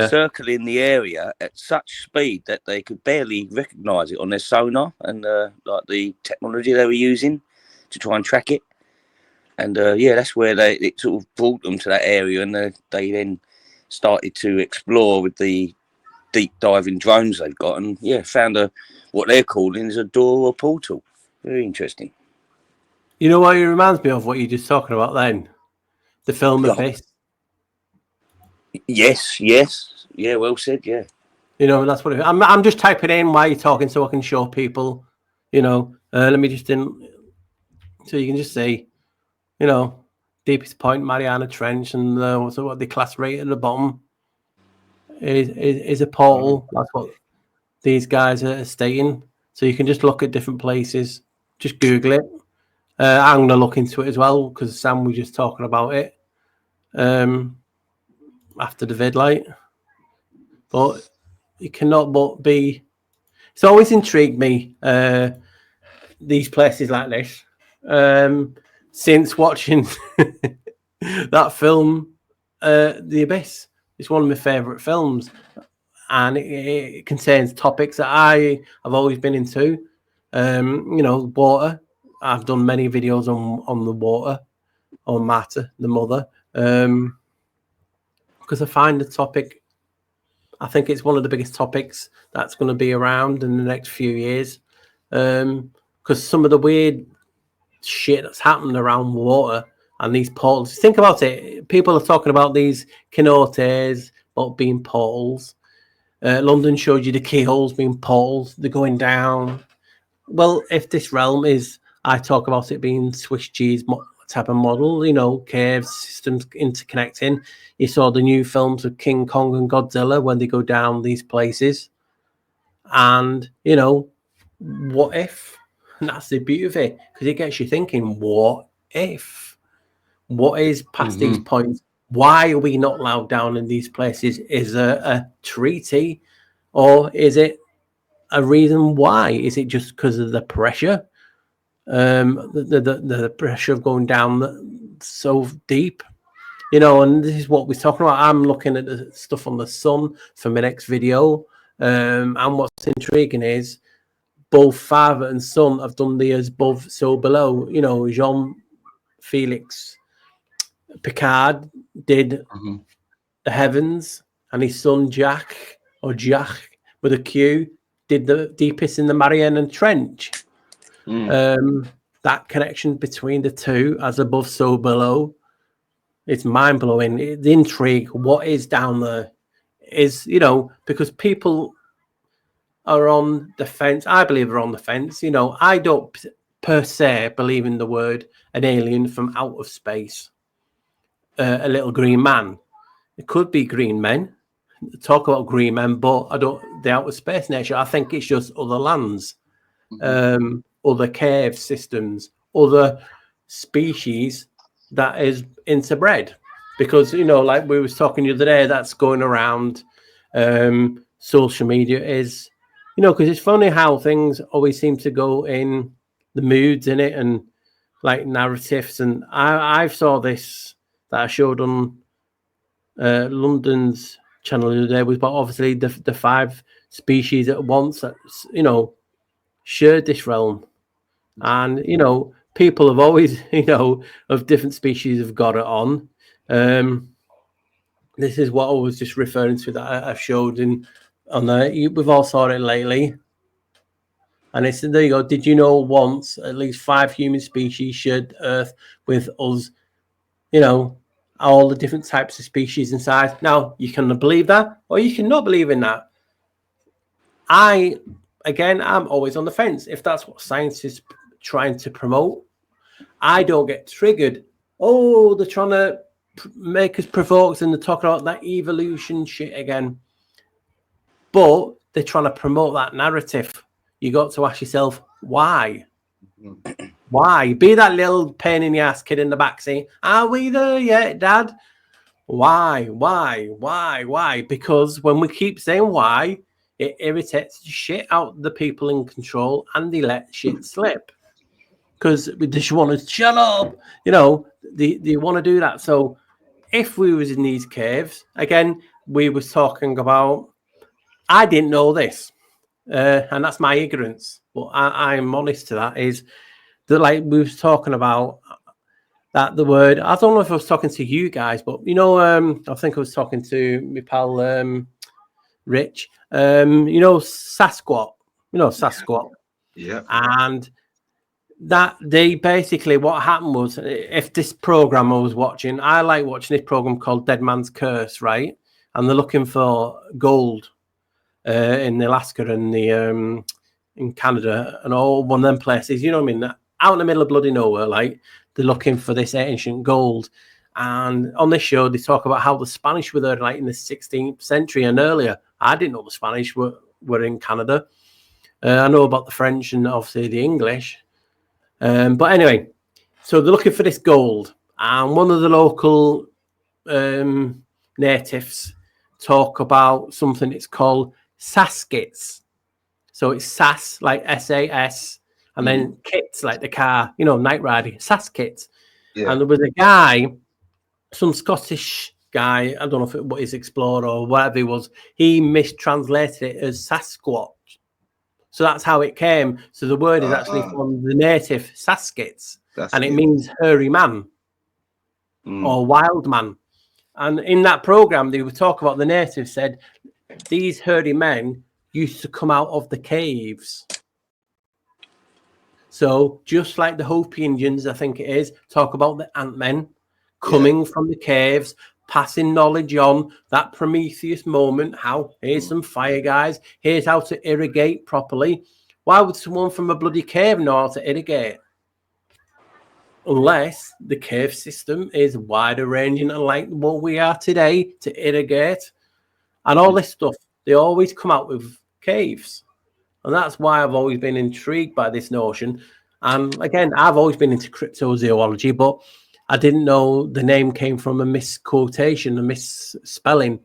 circling the area at such speed that they could barely recognise it on their sonar and like the technology they were using to try and track it. And yeah, that's where it sort of brought them to that area, and they then started to explore with the deep diving drones they've got, and yeah, found what they're calling is a door or portal. Very interesting. You know what it reminds me of? What you're just talking about then, the film Abyss. Yes, yeah, well said, yeah. You know, that's what I'm just typing in while you're talking so I can show people. You know, let me just so you can just see. You know, deepest point, Mariana Trench, and so what they class right at the bottom is a portal. That's what these guys are stating. So you can just look at different places. Just Google it. I'm going to look into it as well because Sam was just talking about it after the vid light. But you cannot but be. It's always intrigued me, these places like this, since watching that film, The Abyss. It's one of my favourite films, and it contains topics that I have always been into. You know, water. I've done many videos on the water, on Mata, the mother, because I find the topic. I think it's one of the biggest topics that's going to be around in the next few years, because some of the weird shit that's happened around water and these portals. Think about it. People are talking about these cenotes about being portals. London showed you the keyholes being portals. They're going down. Well, if this realm is, I talk about it being Swiss cheese type of model, you know, caves, systems interconnecting. You saw the new films of King Kong and Godzilla when they go down these places. And, you know, what if? And that's the beauty of it, because it gets you thinking, what if? What is past these points? Why are we not allowed down in these places? Is there a treaty, or is it a reason why? Is it just because of the pressure? The pressure of going down so deep, you know, and this is what we're talking about. I'm looking at the stuff on the sun for my next video. And what's intriguing is both father and son have done the as above, so below. You know, Jean Felix Picard did the heavens, and his son Jack with a Q did the deepest in the Mariana Trench. That connection between the two, as above, so below, it's mind blowing. The intrigue, what is down there, is, you know, because people are on the fence. I believe are on the fence. You know, I don't per se believe in the word an alien from out of space, a little green man. It could be green men. Talk about green men, but I don't. The outer space nature. I think it's just other lands. Other cave systems, other species that is interbred, because, you know, like we was talking the other day, that's going around social media is, you know, because it's funny how things always seem to go in the moods in it, and like narratives. And I saw this that I showed on London's channel the other day, was about obviously the 5 species at once that, you know, shared this realm. And, you know, people have always, you know, of different species have got it on. This is what I was just referring to that I showed on there. We've all saw it lately. And it's there you go. Did you know once at least 5 human species shared Earth with us? You know, all the different types of species inside. Now you can believe that, or you cannot believe in that. I'm always on the fence. If that's what science is trying to promote, I don't get triggered. Oh, they're trying to make us provoked and they're talking about that evolution shit again. But they're trying to promote that narrative. You got to ask yourself, why? Why? Be that little pain in the ass kid in the backseat. Are we there yet, Dad? Why? Because when we keep saying why, it irritates the shit out the people in control and they let shit slip. Because they just want to shut up. You know, they want to do that. So if we was in these caves, again, we was talking about, I didn't know this. And that's my ignorance. But I'm honest to that, is that like we was talking about that the word, I don't know if I was talking to you guys, but you know, I think I was talking to my pal Rich. You know, Sasquatch. Yeah. And that they basically, what happened was, if this program I was watching, I like watching this program called Dead Man's Curse, right? And they're looking for gold in Alaska and the in Canada and all one of them places, you know what I mean? Out in the middle of bloody nowhere, like they're looking for this ancient gold. And on this show, they talk about how the Spanish were there like in the 16th century and earlier. I didn't know the Spanish were in Canada. I know about the French and obviously the English. But anyway, so they're looking for this gold. And one of the local natives talk about something it's called Saskits. So it's SAS, like SAS, and then kits, like the car, you know, Night Rider, Saskits. Yeah. And there was a guy, some Scottish guy, I don't know if it was his explorer or whatever he was, he mistranslated it as Sasquatch. So that's how it came. So the word is actually from the native Saskits, and it means hairy man or wild man. And in that program, they would talk about the natives said these hairy men used to come out of the caves. So just like the Hopi Indians, I think it is, talk about the ant-men coming from the caves, passing knowledge on, that Prometheus moment, how here's some fire, guys, here's how to irrigate properly. Why would someone from a bloody cave know how to irrigate? Unless the cave system is wider ranging and like what we are today to irrigate and all this stuff. They always come out with caves. And that's why I've always been intrigued by this notion. And again, I've always been into cryptozoology, but I didn't know the name came from a misquotation, a misspelling.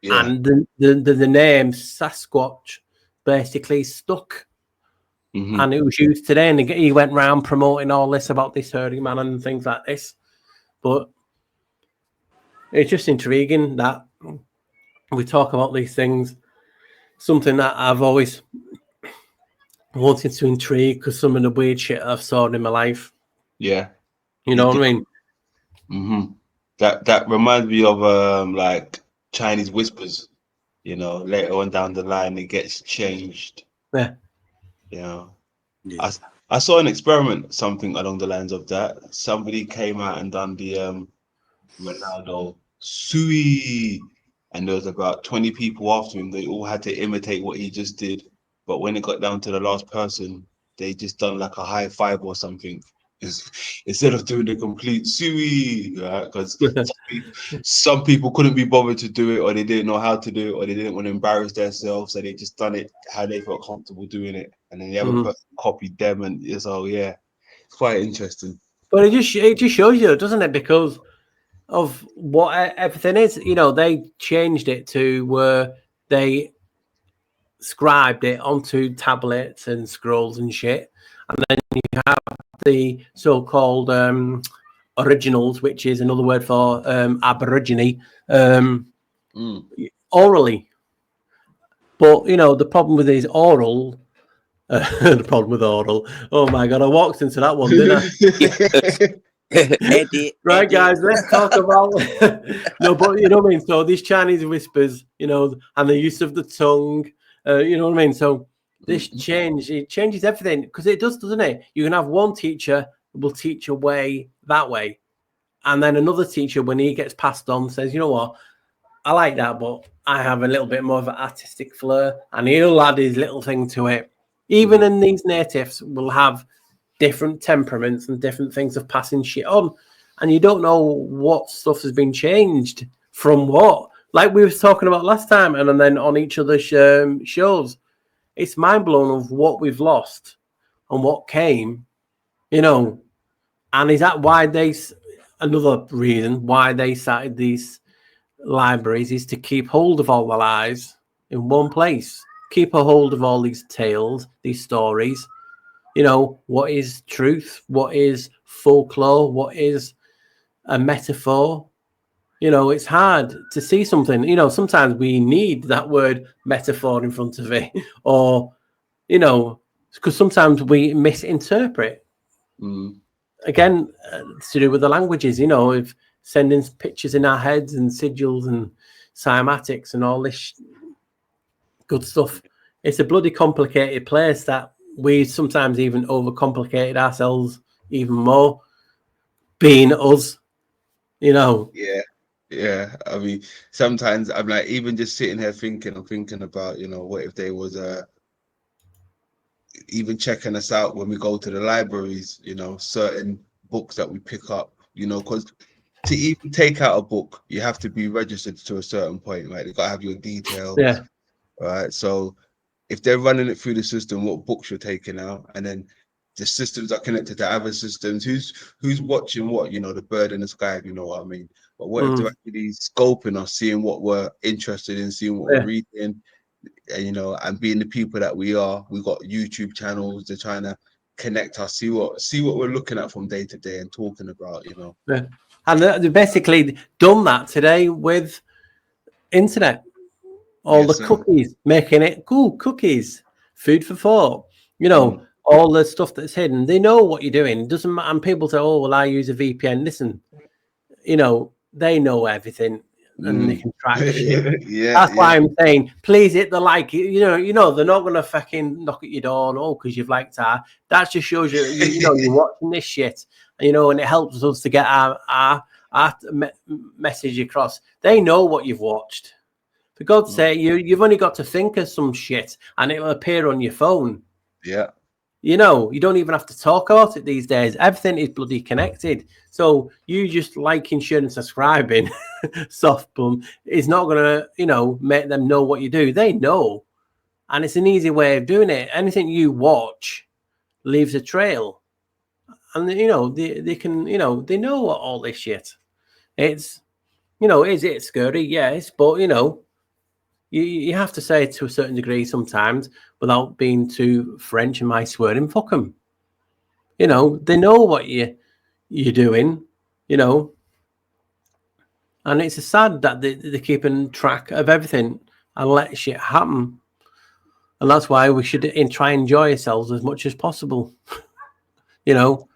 Yeah. And the name Sasquatch basically stuck. And it was used today. And he went around promoting all this about this hairy man and things like this. But it's just intriguing that we talk about these things. Something that I've always wanted to intrigue because some of the weird shit I've saw in my life. Yeah. You know what I mean? That reminds me of like Chinese whispers, you know, later on down the line it gets changed. Yeah. You know. Yeah. I saw an experiment, something along the lines of that. Somebody came out and done the Ronaldo Sui, and there was about 20 people after him. They all had to imitate what he just did. But when it got down to the last person, they just done like a high five or something instead of doing the complete Sui, right? Because some people couldn't be bothered to do it, or they didn't know how to do it, or they didn't want to embarrass themselves, so they just done it how they felt comfortable doing it. And then the other person copied them, and it's it's quite interesting. But it just shows you, doesn't it? Because of what everything is, you know, they changed it to where they scribed it onto tablets and scrolls and shit, and then you have the so-called originals, which is another word for aborigine, orally. But you know, the problem with these oral, the problem with oral. Oh my god, I walked into that one, didn't I? Right, guys, let's talk about no, but you know what I mean. So these Chinese whispers, you know, and the use of the tongue, you know what I mean. So This change, it changes everything, because it does, doesn't it? You can have one teacher who will teach a way that way, and then another teacher, when he gets passed on, says, you know what, I like that, but I have a little bit more of an artistic flair, and he'll add his little thing to it. Even in these natives will have different temperaments and different things of passing shit on, and you don't know what stuff has been changed from what. Like we were talking about last time, and then on each other's shows, it's mind blowing of what we've lost and what came, you know. And is that why another reason why they started these libraries is to keep hold of all the lies in one place, keep a hold of all these tales, these stories, you know, what is truth, what is folklore, what is a metaphor. You know, it's hard to see something, you know, sometimes we need that word metaphor in front of it, or, you know, because sometimes we misinterpret. Again, it's to do with the languages, you know, if sending pictures in our heads and sigils and cymatics and all this good stuff. It's a bloody complicated place that we sometimes even overcomplicated ourselves even more, being us, you know. Yeah. I mean, sometimes I'm like, even just sitting here thinking about, you know, what if they was even checking us out when we go to the libraries, you know, certain books that we pick up, you know, because to even take out a book, you have to be registered to a certain point, right? You gotta have your details, right? So if they're running it through the system, what books you're taking out, and then the systems are connected to other systems, who's watching what, you know, the bird in the sky, you know what I mean? But what if they're actually scoping us, seeing what we're interested in, seeing what we're reading, and, you know, and being the people that we are. We got YouTube channels, they're trying to connect us, see what we're looking at from day to day and talking about, you know. And they basically done that today with internet. All the cookies, making it cool cookies, food for thought, you know, all the stuff that's hidden. They know what you're doing. It doesn't matter. And people say, oh, well, I use a VPN. Listen, you know, they know everything and they can track shit. That's why I'm saying, please hit the like. You know, they're not going to fucking knock at your door, no, because you've liked our. That just shows you know, you're watching this shit, you know, and it helps us to get our message across. They know what you've watched. For God's sake, you've only got to think of some shit and it'll appear on your phone. Yeah. You know, you don't even have to talk about it these days. Everything is bloody connected. So you just liking, sharing, and subscribing, soft bum, is not going to, you know, make them know what you do. They know. And it's an easy way of doing it. Anything you watch leaves a trail. And, you know, they can, you know, they know what all this shit. It's, you know, is it scary? Yes. But, you know, you have to say it to a certain degree sometimes without being too French and my swearing. Fuck them. You know, they know what you're doing, you know. And it's sad that they're keeping track of everything and let shit happen. And that's why we should try and enjoy ourselves as much as possible. You know,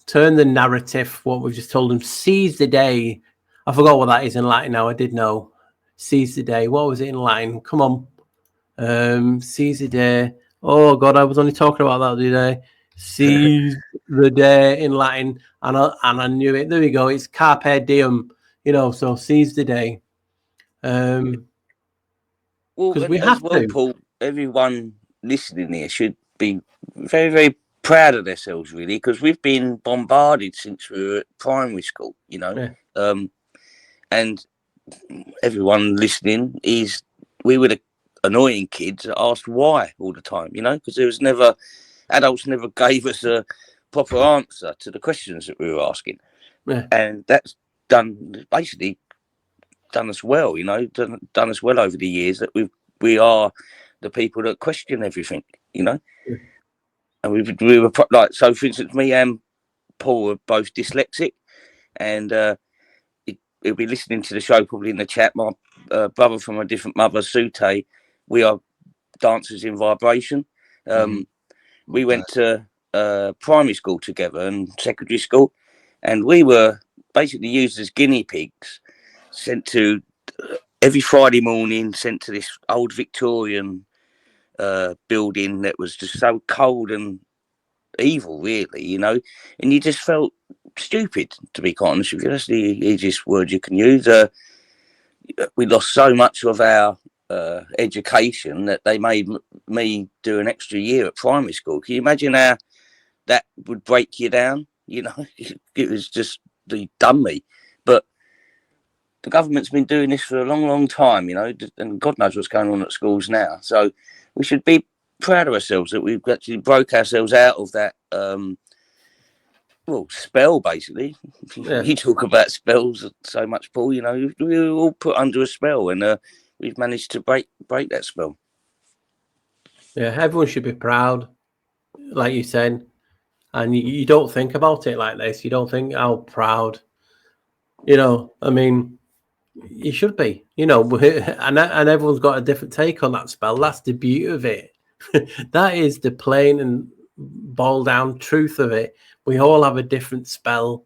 turn the narrative, what we've just told them, seize the day. I forgot what that is in Latin now. I did know. Seize the day. What was it in Latin? Come on. Seize the day. Oh, God, I was only talking about that the other day. Seize the day in Latin. And I knew it. There we go. It's carpe diem. You know, so seize the day. Well, we have to. Paul, everyone listening here should be very, very proud of themselves, really, because we've been bombarded since we were at primary school, you know. And everyone listening we were the annoying kids that asked why all the time, you know, because adults never gave us a proper answer to the questions that we were asking. And that's basically done us well, you know, done us well over the years, that we are the people that question everything, you know. And we were like, so for instance, me and Paul are both dyslexic, and he'll be listening to the show probably in the chat. My brother from a different mother, Sute, we are dancers in vibration. We went to primary school together and secondary school, and we were basically used as guinea pigs, sent to every Friday morning, sent to this old Victorian building that was just so cold and evil, really, you know, and you just felt stupid, to be quite honest with you. That's the easiest word you can use. We lost so much of our education that they made me do an extra year at primary school. Can you imagine how that would break you down? You know, it was just, they done me. But the government's been doing this for a long, long time, you know, and God knows what's going on at schools now. So we should be proud of ourselves that we've actually broke ourselves out of that spell, basically. Yeah. You talk about spells so much, Paul, you know, we were all put under a spell, and we've managed to break that spell. Yeah, everyone should be proud, like you said, and you don't think about it like this. You don't think how proud, you know, I mean, you should be, you know, and everyone's got a different take on that spell. That's the beauty of it. That is the plain and boiled down truth of it. We all have a different spell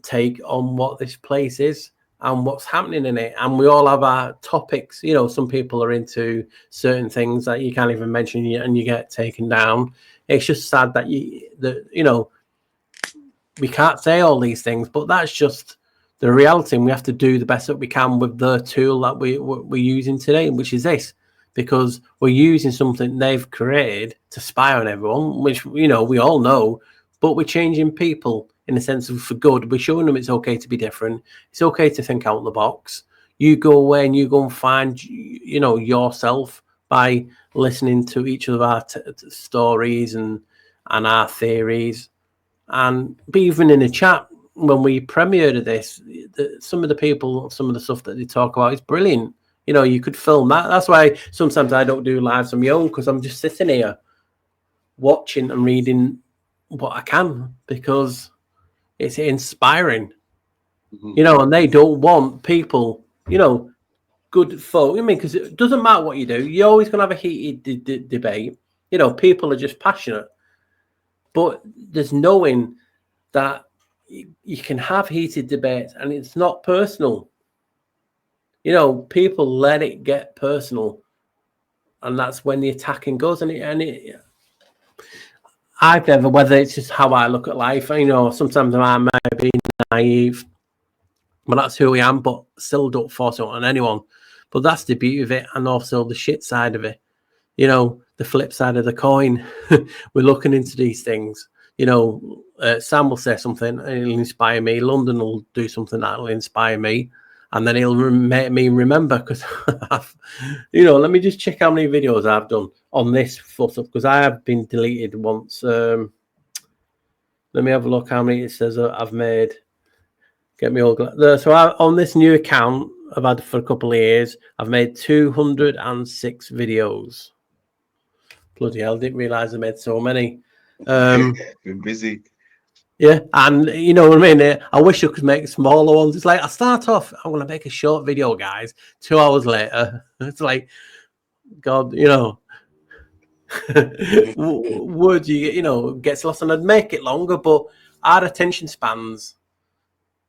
take on what this place is and what's happening in it, and we all have our topics. You know, some people are into certain things that you can't even mention and you get taken down. It's just sad that you know, we can't say all these things, but that's just the reality, and we have to do the best that we can with the tool that we're using today, which is this, because we're using something they've created to spy on everyone, which, you know, we all know, but we're changing people in the sense of for good. We're showing them it's okay to be different. It's okay to think out of the box. You go away and you go and find, you know, yourself by listening to each of our stories and our theories, and be even in a chat. When we premiered this, some of the people, some of the stuff that they talk about is brilliant. You know, you could film that. That's why sometimes I don't do lives on my own, because I'm just sitting here watching and reading what I can, because it's inspiring. You know, and they don't want people, you know, good folk. I mean, because it doesn't matter what you do, you're always going to have a heated debate. You know, people are just passionate, but there's knowing that you can have heated debates and it's not personal. You know, people let it get personal, and that's when the attacking goes. And I've never, whether it's just how I look at life, you know, sometimes I might be naive, but that's who I am, but still don't force it on anyone. But that's the beauty of it, and also the shit side of it. You know, the flip side of the coin. We're looking into these things. You know, Sam will say something and it'll inspire me. London will do something that'll inspire me, and then he'll make me remember, because you know, let me just check how many videos I've done on this stuff, because I have been deleted once. Let me have a look how many it says I've made. Get me all so on this new account I've had for a couple of years, I've made 206 videos. Bloody hell, didn't realize I made so many. Been busy. Yeah, and you know what I mean? I wish I could make smaller ones. It's like, I start off, I'm going to make a short video, guys. 2 hours later, it's like, God, you know, would you know, gets lost, and I'd make it longer, but our attention spans,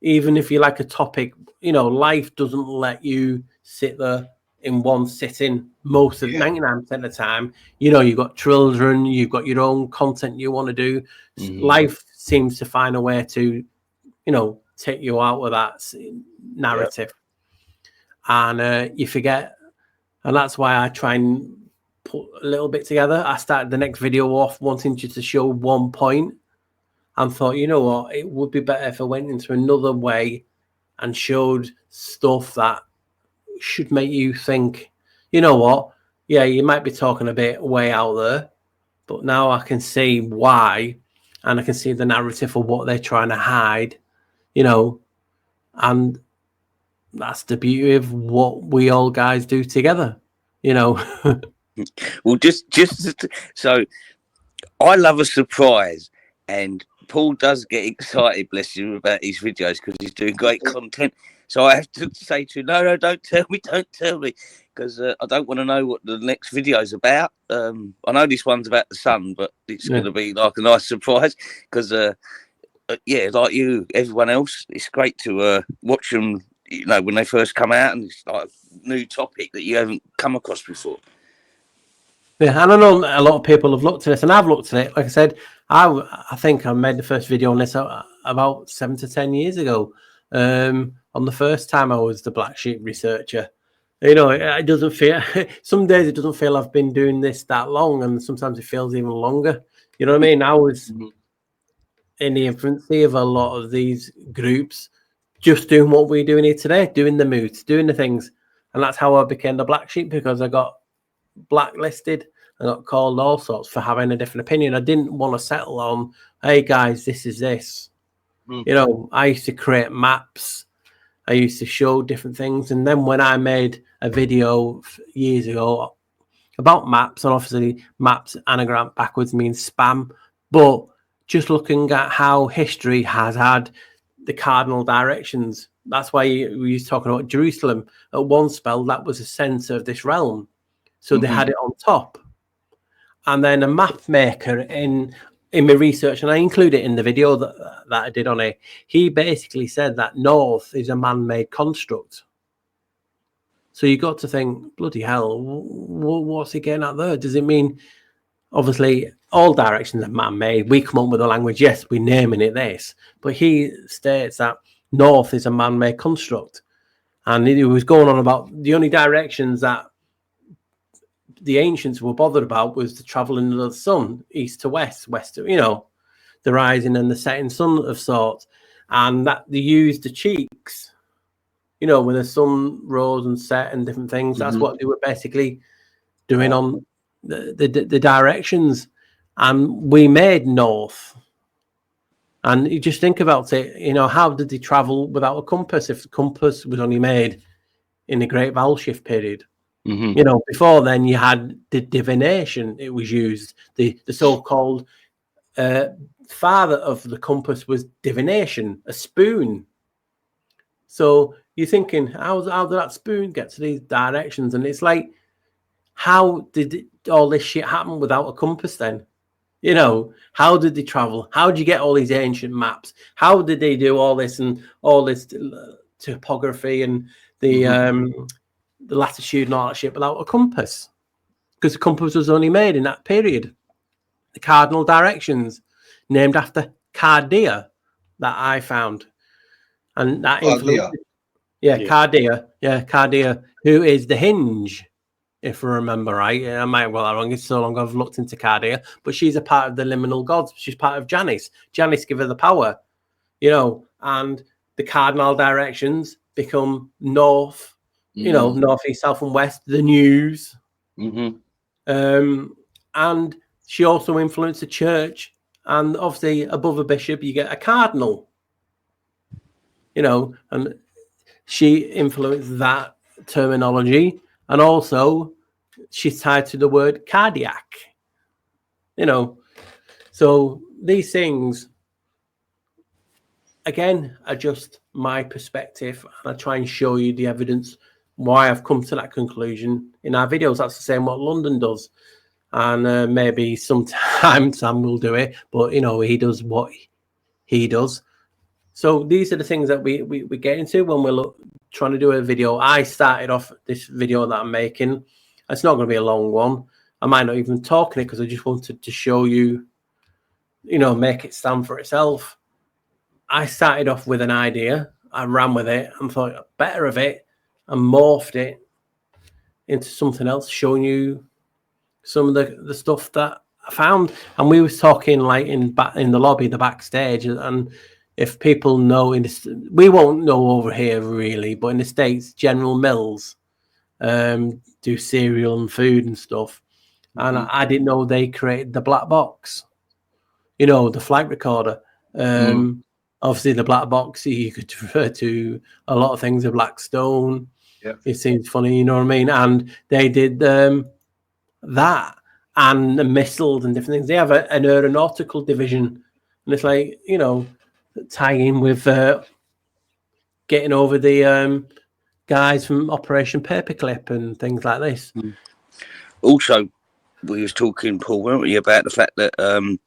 even if you like a topic, you know, life doesn't let you sit there in one sitting most of 99% of the time. You know, you've got children, you've got your own content you want to do. Life seems to find a way to, you know, take you out of that narrative. And you forget, and that's why I try and put a little bit together. I started the next video off wanting just to show one point, and thought, you know what, it would be better if I went into another way and showed stuff that should make you think, you know what, yeah, you might be talking a bit way out there, but now I can see why, and I can see the narrative of what they're trying to hide, you know, and that's the beauty of what we all guys do together, you know. Well, just so I love a surprise, and Paul does get excited, bless him, about his videos because he's doing great content. So I have to say to him, no, don't tell me, because I don't want to know what the next video is about. I know this one's about the sun, but it's going to be like a nice surprise, because, yeah, like you, everyone else, it's great to watch them, you know, when they first come out, and it's like a new topic that you haven't come across before. Yeah, and I know a lot of people have looked at this, and I've looked at it. Like I said, I think I made the first video on this about 7 to 10 years ago. On the first time I was the black sheep researcher. You know, it doesn't feel. Some days it doesn't feel I've been doing this that long, and sometimes it feels even longer. You know what I mean? I was in the infancy of a lot of these groups, just doing what we're doing here today, doing the moots, doing the things, and that's how I became the black sheep, because I got blacklisted. I got called all sorts for having a different opinion. I didn't want to settle on, hey guys, this is this. You know, I used to create maps. I used to show different things. And then when I made a video years ago about maps, and obviously maps anagram backwards means spam, but just looking at how history has had the cardinal directions. That's why we used talking about Jerusalem. At one spell, that was the center of this realm. So they had it on top. And then a map maker in my research, and I include it in the video that I did on it, he basically said that north is a man-made construct. So you got to think, bloody hell, what's he getting at there? Does it mean, obviously, all directions are man-made. We come up with a language, yes, we're naming it this. But he states that north is a man-made construct. And he was going on about the only directions that the ancients were bothered about was the traveling of the sun, east to west, west to, you know, the rising and the setting sun of sorts. And that they used the cheeks, you know, when the sun rose and set and different things. That's what they were basically doing on the directions. And we made north. And you just think about it, you know, how did they travel without a compass if the compass was only made in the Great Vowel Shift period? You know, before then you had the divination. It was used. The so-called father of the compass was divination, a spoon. So you're thinking, how did that spoon get to these directions? And it's like, how did all this shit happen without a compass then? You know, how did they travel? How did you get all these ancient maps? How did they do all this and all this topography and the latitude and all that shit without a compass? Because the compass was only made in that period. The Cardinal Directions, named after Cardia, that I found. And that influenced... Cardia, who is the hinge, if I remember right. I might well wrong. It's so long I've looked into Cardia, but she's a part of the liminal gods. She's part of Janice. Janice give her the power, you know, and the cardinal directions become north, you know, north, east, south, and west, the news. And she also influenced the church. And obviously, above a bishop, you get a cardinal, you know, and she influenced that terminology. And also, she's tied to the word cardiac, you know. So these things, again, are just my perspective. And I try and show you the evidence why I've come to that conclusion in our videos. That's the same what London does. And maybe sometime Sam will do it, but, you know, he does what he does. So these are the things that we get into when we're trying to do a video. I started off this video that I'm making. It's not going to be a long one. I might not even talk in it because I just wanted to show you, you know, make it stand for itself. I started off with an idea. I ran with it and thought better of it and morphed it into something else, showing you some of the stuff that I found. And we was talking like in the lobby, the backstage, and if people know, we won't know over here really, but in the States, General Mills do cereal and food and stuff. And I didn't know they created the black box, you know, the flight recorder. Obviously, the black box, you could refer to a lot of things, a black stone. It seems funny, you know what I mean? And they did that and the missiles and different things. They have an aeronautical division. And it's like, you know, tying in with getting over the guys from Operation Paperclip and things like this. Also, we was talking, Paul, weren't we, about the fact that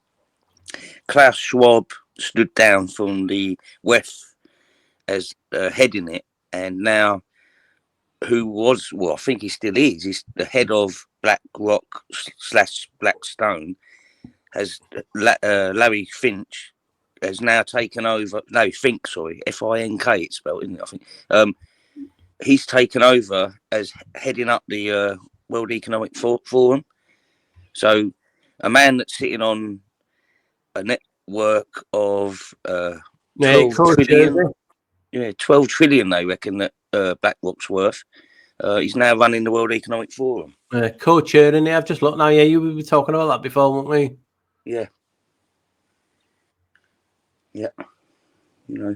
Klaus Schwab stood down from the WEF as heading it, and now who was, well, I think he still is. He's the head of Black Rock / Black Stone. Has Larry Finch has now taken over. No, Fink, sorry, Fink. It's spelled, isn't it? I think. He's taken over as heading up the World Economic Forum. So, a man that's sitting on a network of 12 trillion. Yeah, 12 trillion. They reckon that BlackRock's worth. He's now running the World Economic Forum. Co-chairing it. I've just looked now. Yeah, you were talking about that before, weren't we? Yeah. Yeah. You know.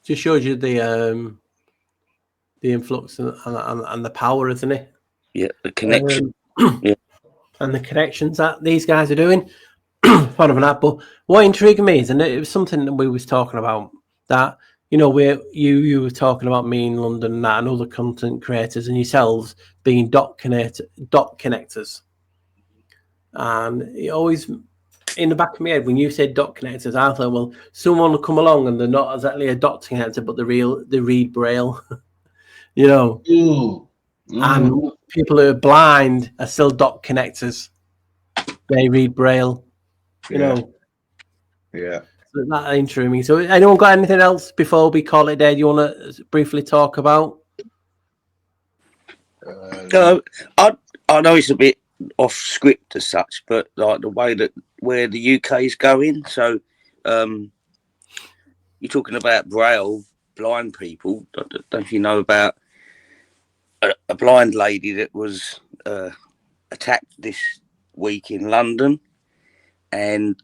Just shows you the influx and the power, isn't it? Yeah, the connection. Yeah. And the connections that these guys are doing. Part of that. But what intrigued me is, and it was something that we was talking about, that you were talking about me in London and that, and other content creators and yourselves being dot connectors. And it always, in the back of my head, when you said dot connectors, I thought, well, someone will come along and they're not exactly a dot connector, but they read Braille, And people who are blind are still dot connectors. They read Braille, know. Yeah. So that intrigued me. So, anyone got anything else before we call it a day? Do you want to briefly talk about? I know it's a bit off script as such, but like the way that where the UK is going. So, you're talking about Braille, blind people. Don't know if you know about a blind lady that was attacked this week in London, and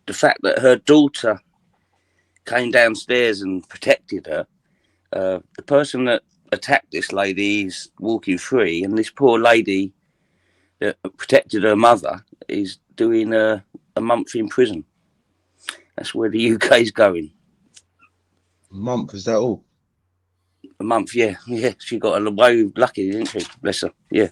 the fact that her daughter came downstairs and protected her. The person that attacked this lady is walking free, and this poor lady that protected her mother is doing a month in prison. That's where the UK is going. A month, is that all? A month, yeah. She got away lucky, didn't she? Bless her. Yeah.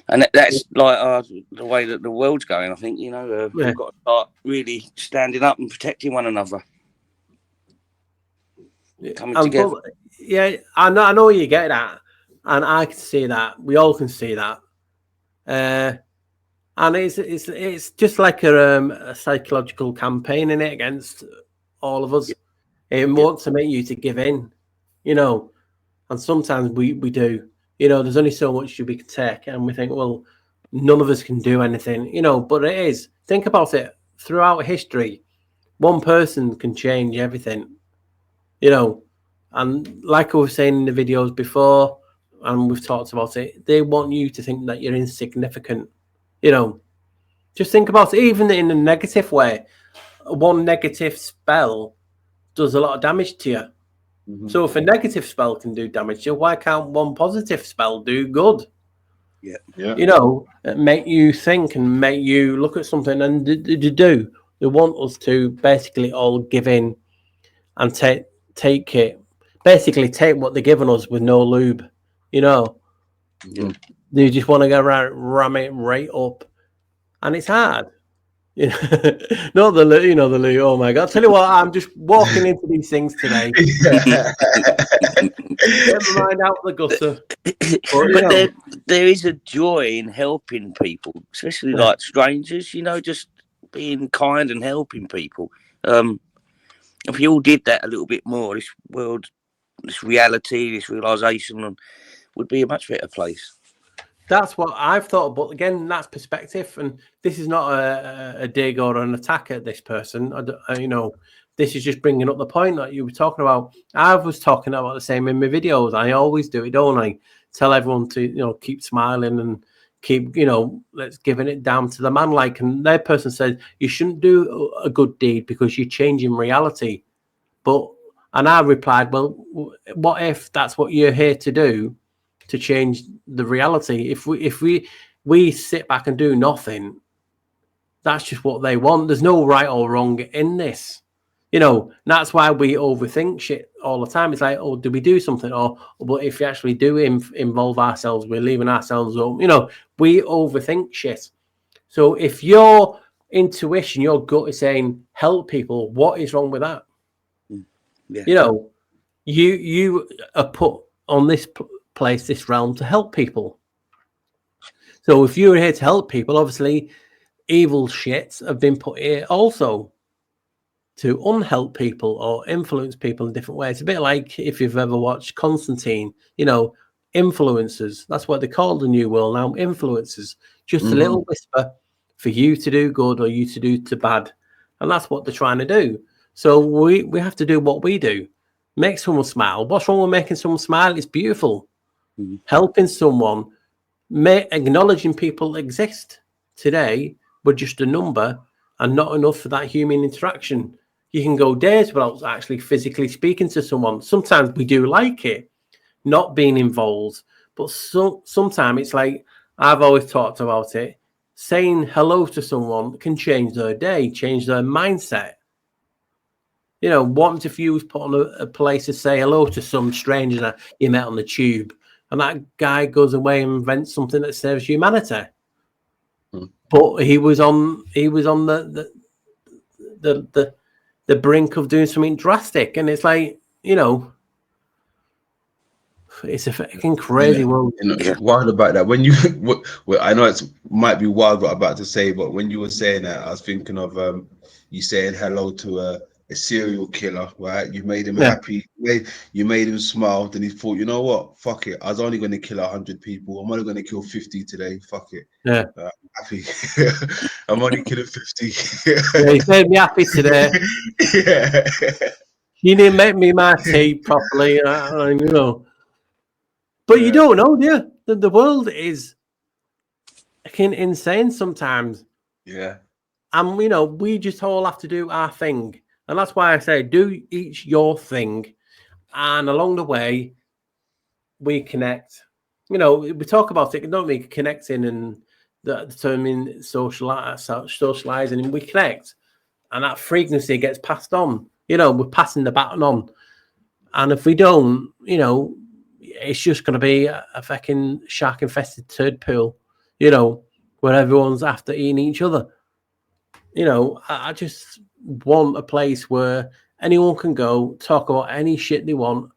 And that's like the way that the world's going. I think we've got to start really standing up and protecting one another. Coming together. Yeah, I know you get that, and I can see that. We all can see that. And it's just like a psychological campaign in it against all of us. It wants to make you to give in, and sometimes we do. There's only so much we can take, and we think, well, none of us can do anything, but it is. Think about it. Throughout history, one person can change everything, and like I was saying in the videos before, and we've talked about it, they want you to think that you're insignificant, Just think about it, even in a negative way. One negative spell does a lot of damage to you. Mm-hmm. So if a negative spell can do damage to you, why can't one positive spell do good? Yeah. Make you think and make you look at something, and do. They want us to basically all give in and take it. Basically take what they're giving us with no lube, Mm-hmm. They just want to go ram it right up. And it's hard. Not the loo. Oh my God! Tell you what, I'm just walking into these things today. Get my mind out the gutter. But there is a joy in helping people, especially like strangers. Just being kind and helping people. If we all did that a little bit more, this world, this reality, this realization would be a much better place. That's what I've thought, but again, that's perspective, and this is not a dig or an attack at this person. This is just bringing up the point that you were talking about. I was talking about the same in my videos. I always do it, don't I? Tell everyone to keep smiling and keep let's giving it down to the man. Like, and that person said you shouldn't do a good deed because you're changing reality. And I replied, well, what if that's what you're here to do? To change the reality. If we sit back and do nothing, that's just what they want. There's no right or wrong in this. That's why we overthink shit all the time. It's like, oh, do we do something? But if we actually do involve ourselves, we're leaving ourselves up. We overthink shit. So if your intuition, your gut is saying help people, what is wrong with that? Yeah. You are put on this place, this realm, to help people. So if you're here to help people, obviously evil shits have been put here also to unhelp people or influence people in different ways. A bit like if you've ever watched Constantine, you know, influencers. That's what they call the new world now, influencers. Just a little whisper for you to do good or you to do to bad. And that's what they're trying to do. So we have to do what we do. Make someone smile. What's wrong with making someone smile? It's beautiful. Helping someone, acknowledging people exist today, but just a number and not enough for that human interaction. You can go days without actually physically speaking to someone. Sometimes we do like it, not being involved, but sometimes it's like, I've always talked about it, saying hello to someone can change their day, change their mindset. You know, what if you was put on a place to say hello to some stranger that you met on the tube, and that guy goes away and invents something that serves humanity? But he was on the brink of doing something drastic, and it's like, you know, it's a fucking crazy world. Wild about that. When you, I know it might be wild what I'm about to say, but when you were saying that, I was thinking of you saying hello to a serial killer, right? You made him happy, you made him smile. Then he thought, you know what? Fuck it. I was only going to kill 100 people. I'm only going to kill 50 today. Fuck it. Yeah. I'm happy. I'm only killing 50. Yeah, he made me happy today. Yeah. He didn't make me my tea properly, you know. But you don't know, do you? The world is insane sometimes. Yeah. And, you know, we just all have to do our thing. And that's why I say, do each your thing. And along the way, we connect. You know, we talk about it, don't we? Connecting and the term in socializing, and we connect. And that frequency gets passed on. You know, we're passing the baton on. And if we don't, you know, it's just going to be a fucking shark-infested turd pool, you know, where everyone's after eating each other. You know, I just want a place where anyone can go, talk about any shit they want.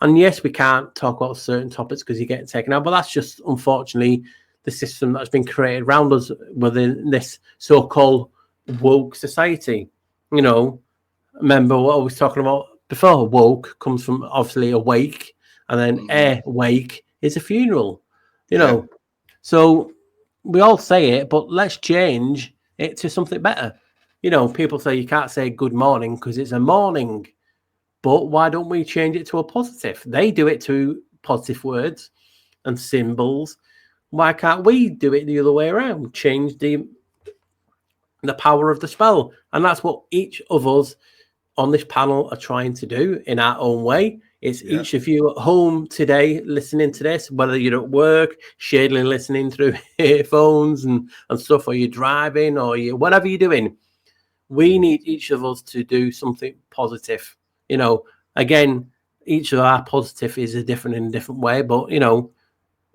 And yes, we can't talk about certain topics because you get taken out, but that's just, unfortunately, the system that's been created around us within this so-called woke society. You know, remember what I was talking about before? Woke comes from, obviously, awake, and then wake is a funeral, you know. So we all say it, but let's change it to something better. You know, people say you can't say good morning because it's a morning, but why don't we change it to a positive? They do it to positive words and symbols. Why can't we do it the other way around? Change the power of the spell. And that's what each of us on this panel are trying to do in our own way. It's each of you at home today listening to this, whether you're at work, shadily listening through earphones and stuff, or you're driving, or whatever you're doing. We need each of us to do something positive. You know, again, each of our positive is in a different way, but, you know,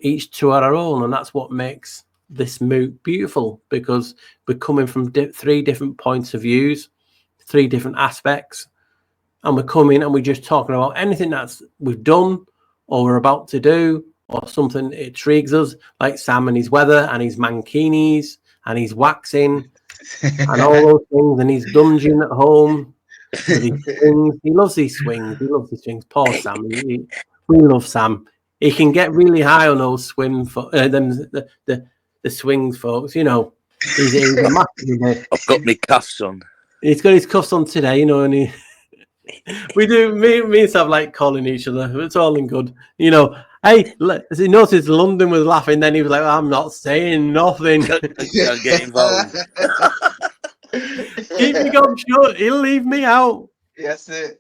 each to our own. And that's what makes this Moot beautiful, because we're coming from three different points of views, three different aspects. And we're coming and we're just talking about anything that's we've done or we're about to do, or something that intrigues us, like Sam and his weather and his mankinis and his waxing and all those things, and his dungeon at home with his swings. He loves these swings. He loves these swings. Poor Sam. We love Sam. He can get really high on those the swings, folks. You know, he's a massive. I've got my cuffs on. He's got his cuffs on today, you know, and we do. Me and Sam like calling each other. It's all in good, you know. Hey, as he noticed, London was laughing. Then he was like, "I'm not saying nothing." Don't get involved. Keep me going short. He'll leave me out. That's it.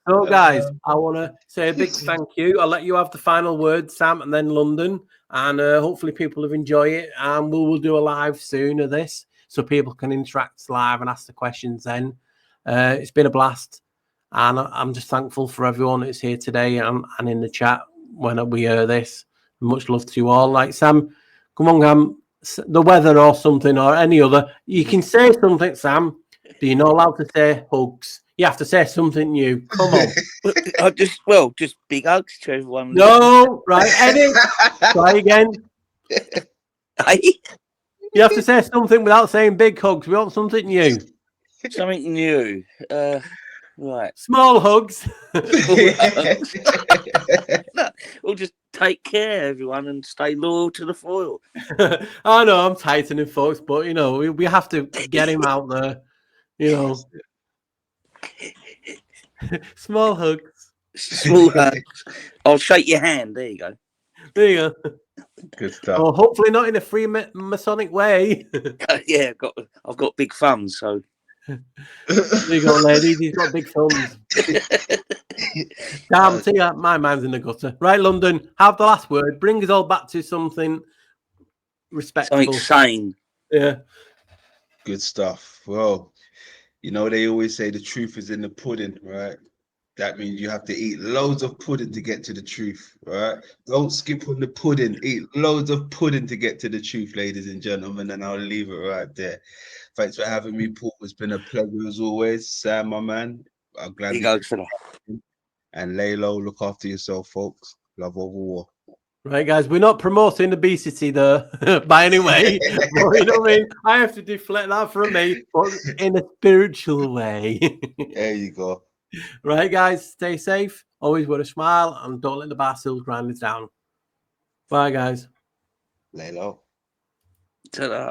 So, guys, I want to say a big thank you. I'll let you have the final word, Sam, and then London. And hopefully people have enjoyed it. And we will do a live soon of this, so people can interact live and ask the questions then. It's been a blast. And I'm just thankful for everyone that's here today and in the chat when we hear this. Much love to you all. Like, Sam, come on, the weather or something or any other. You can say something, Sam, but you're not allowed to say hugs. You have to say something new. Come on. Just big hugs to everyone. No, right, Eddie. Try again. Hey? You have to say something without saying big hugs. We want something new. Something new. Right. Small hugs. No, we'll just take care, everyone, and stay loyal to the foil. I know I'm tightening folks, but you know we have to get him out there. You know, small hugs. Small hugs. I'll shake your hand. There you go. There you go. Good stuff. Oh, hopefully not in a free Masonic way. Yeah, I've got big thumbs, so. There you go, ladies. He's got big thumbs. Damn, see that my mind's in the gutter. Right, London, have the last word. Bring us all back to something respectable. Something sane. Yeah. Good stuff. Well, you know, they always say the truth is in the pudding, right? That means you have to eat loads of pudding to get to the truth, right? Don't skip on the pudding. Eat loads of pudding to get to the truth, ladies and gentlemen, and I'll leave it right there. Thanks for having me, Paul. It's been a pleasure as always. Sam, my man, I'm glad you go for that. And Laylo, look after yourself, folks. Love over war. Right, guys, we're not promoting obesity there by any way. But, you know what I mean? I have to deflect that from me, but in a spiritual way. There you go. Right, guys, stay safe. Always wear a smile and don't let the bar stools grind us down. Bye, guys. Laylo. Ta-da.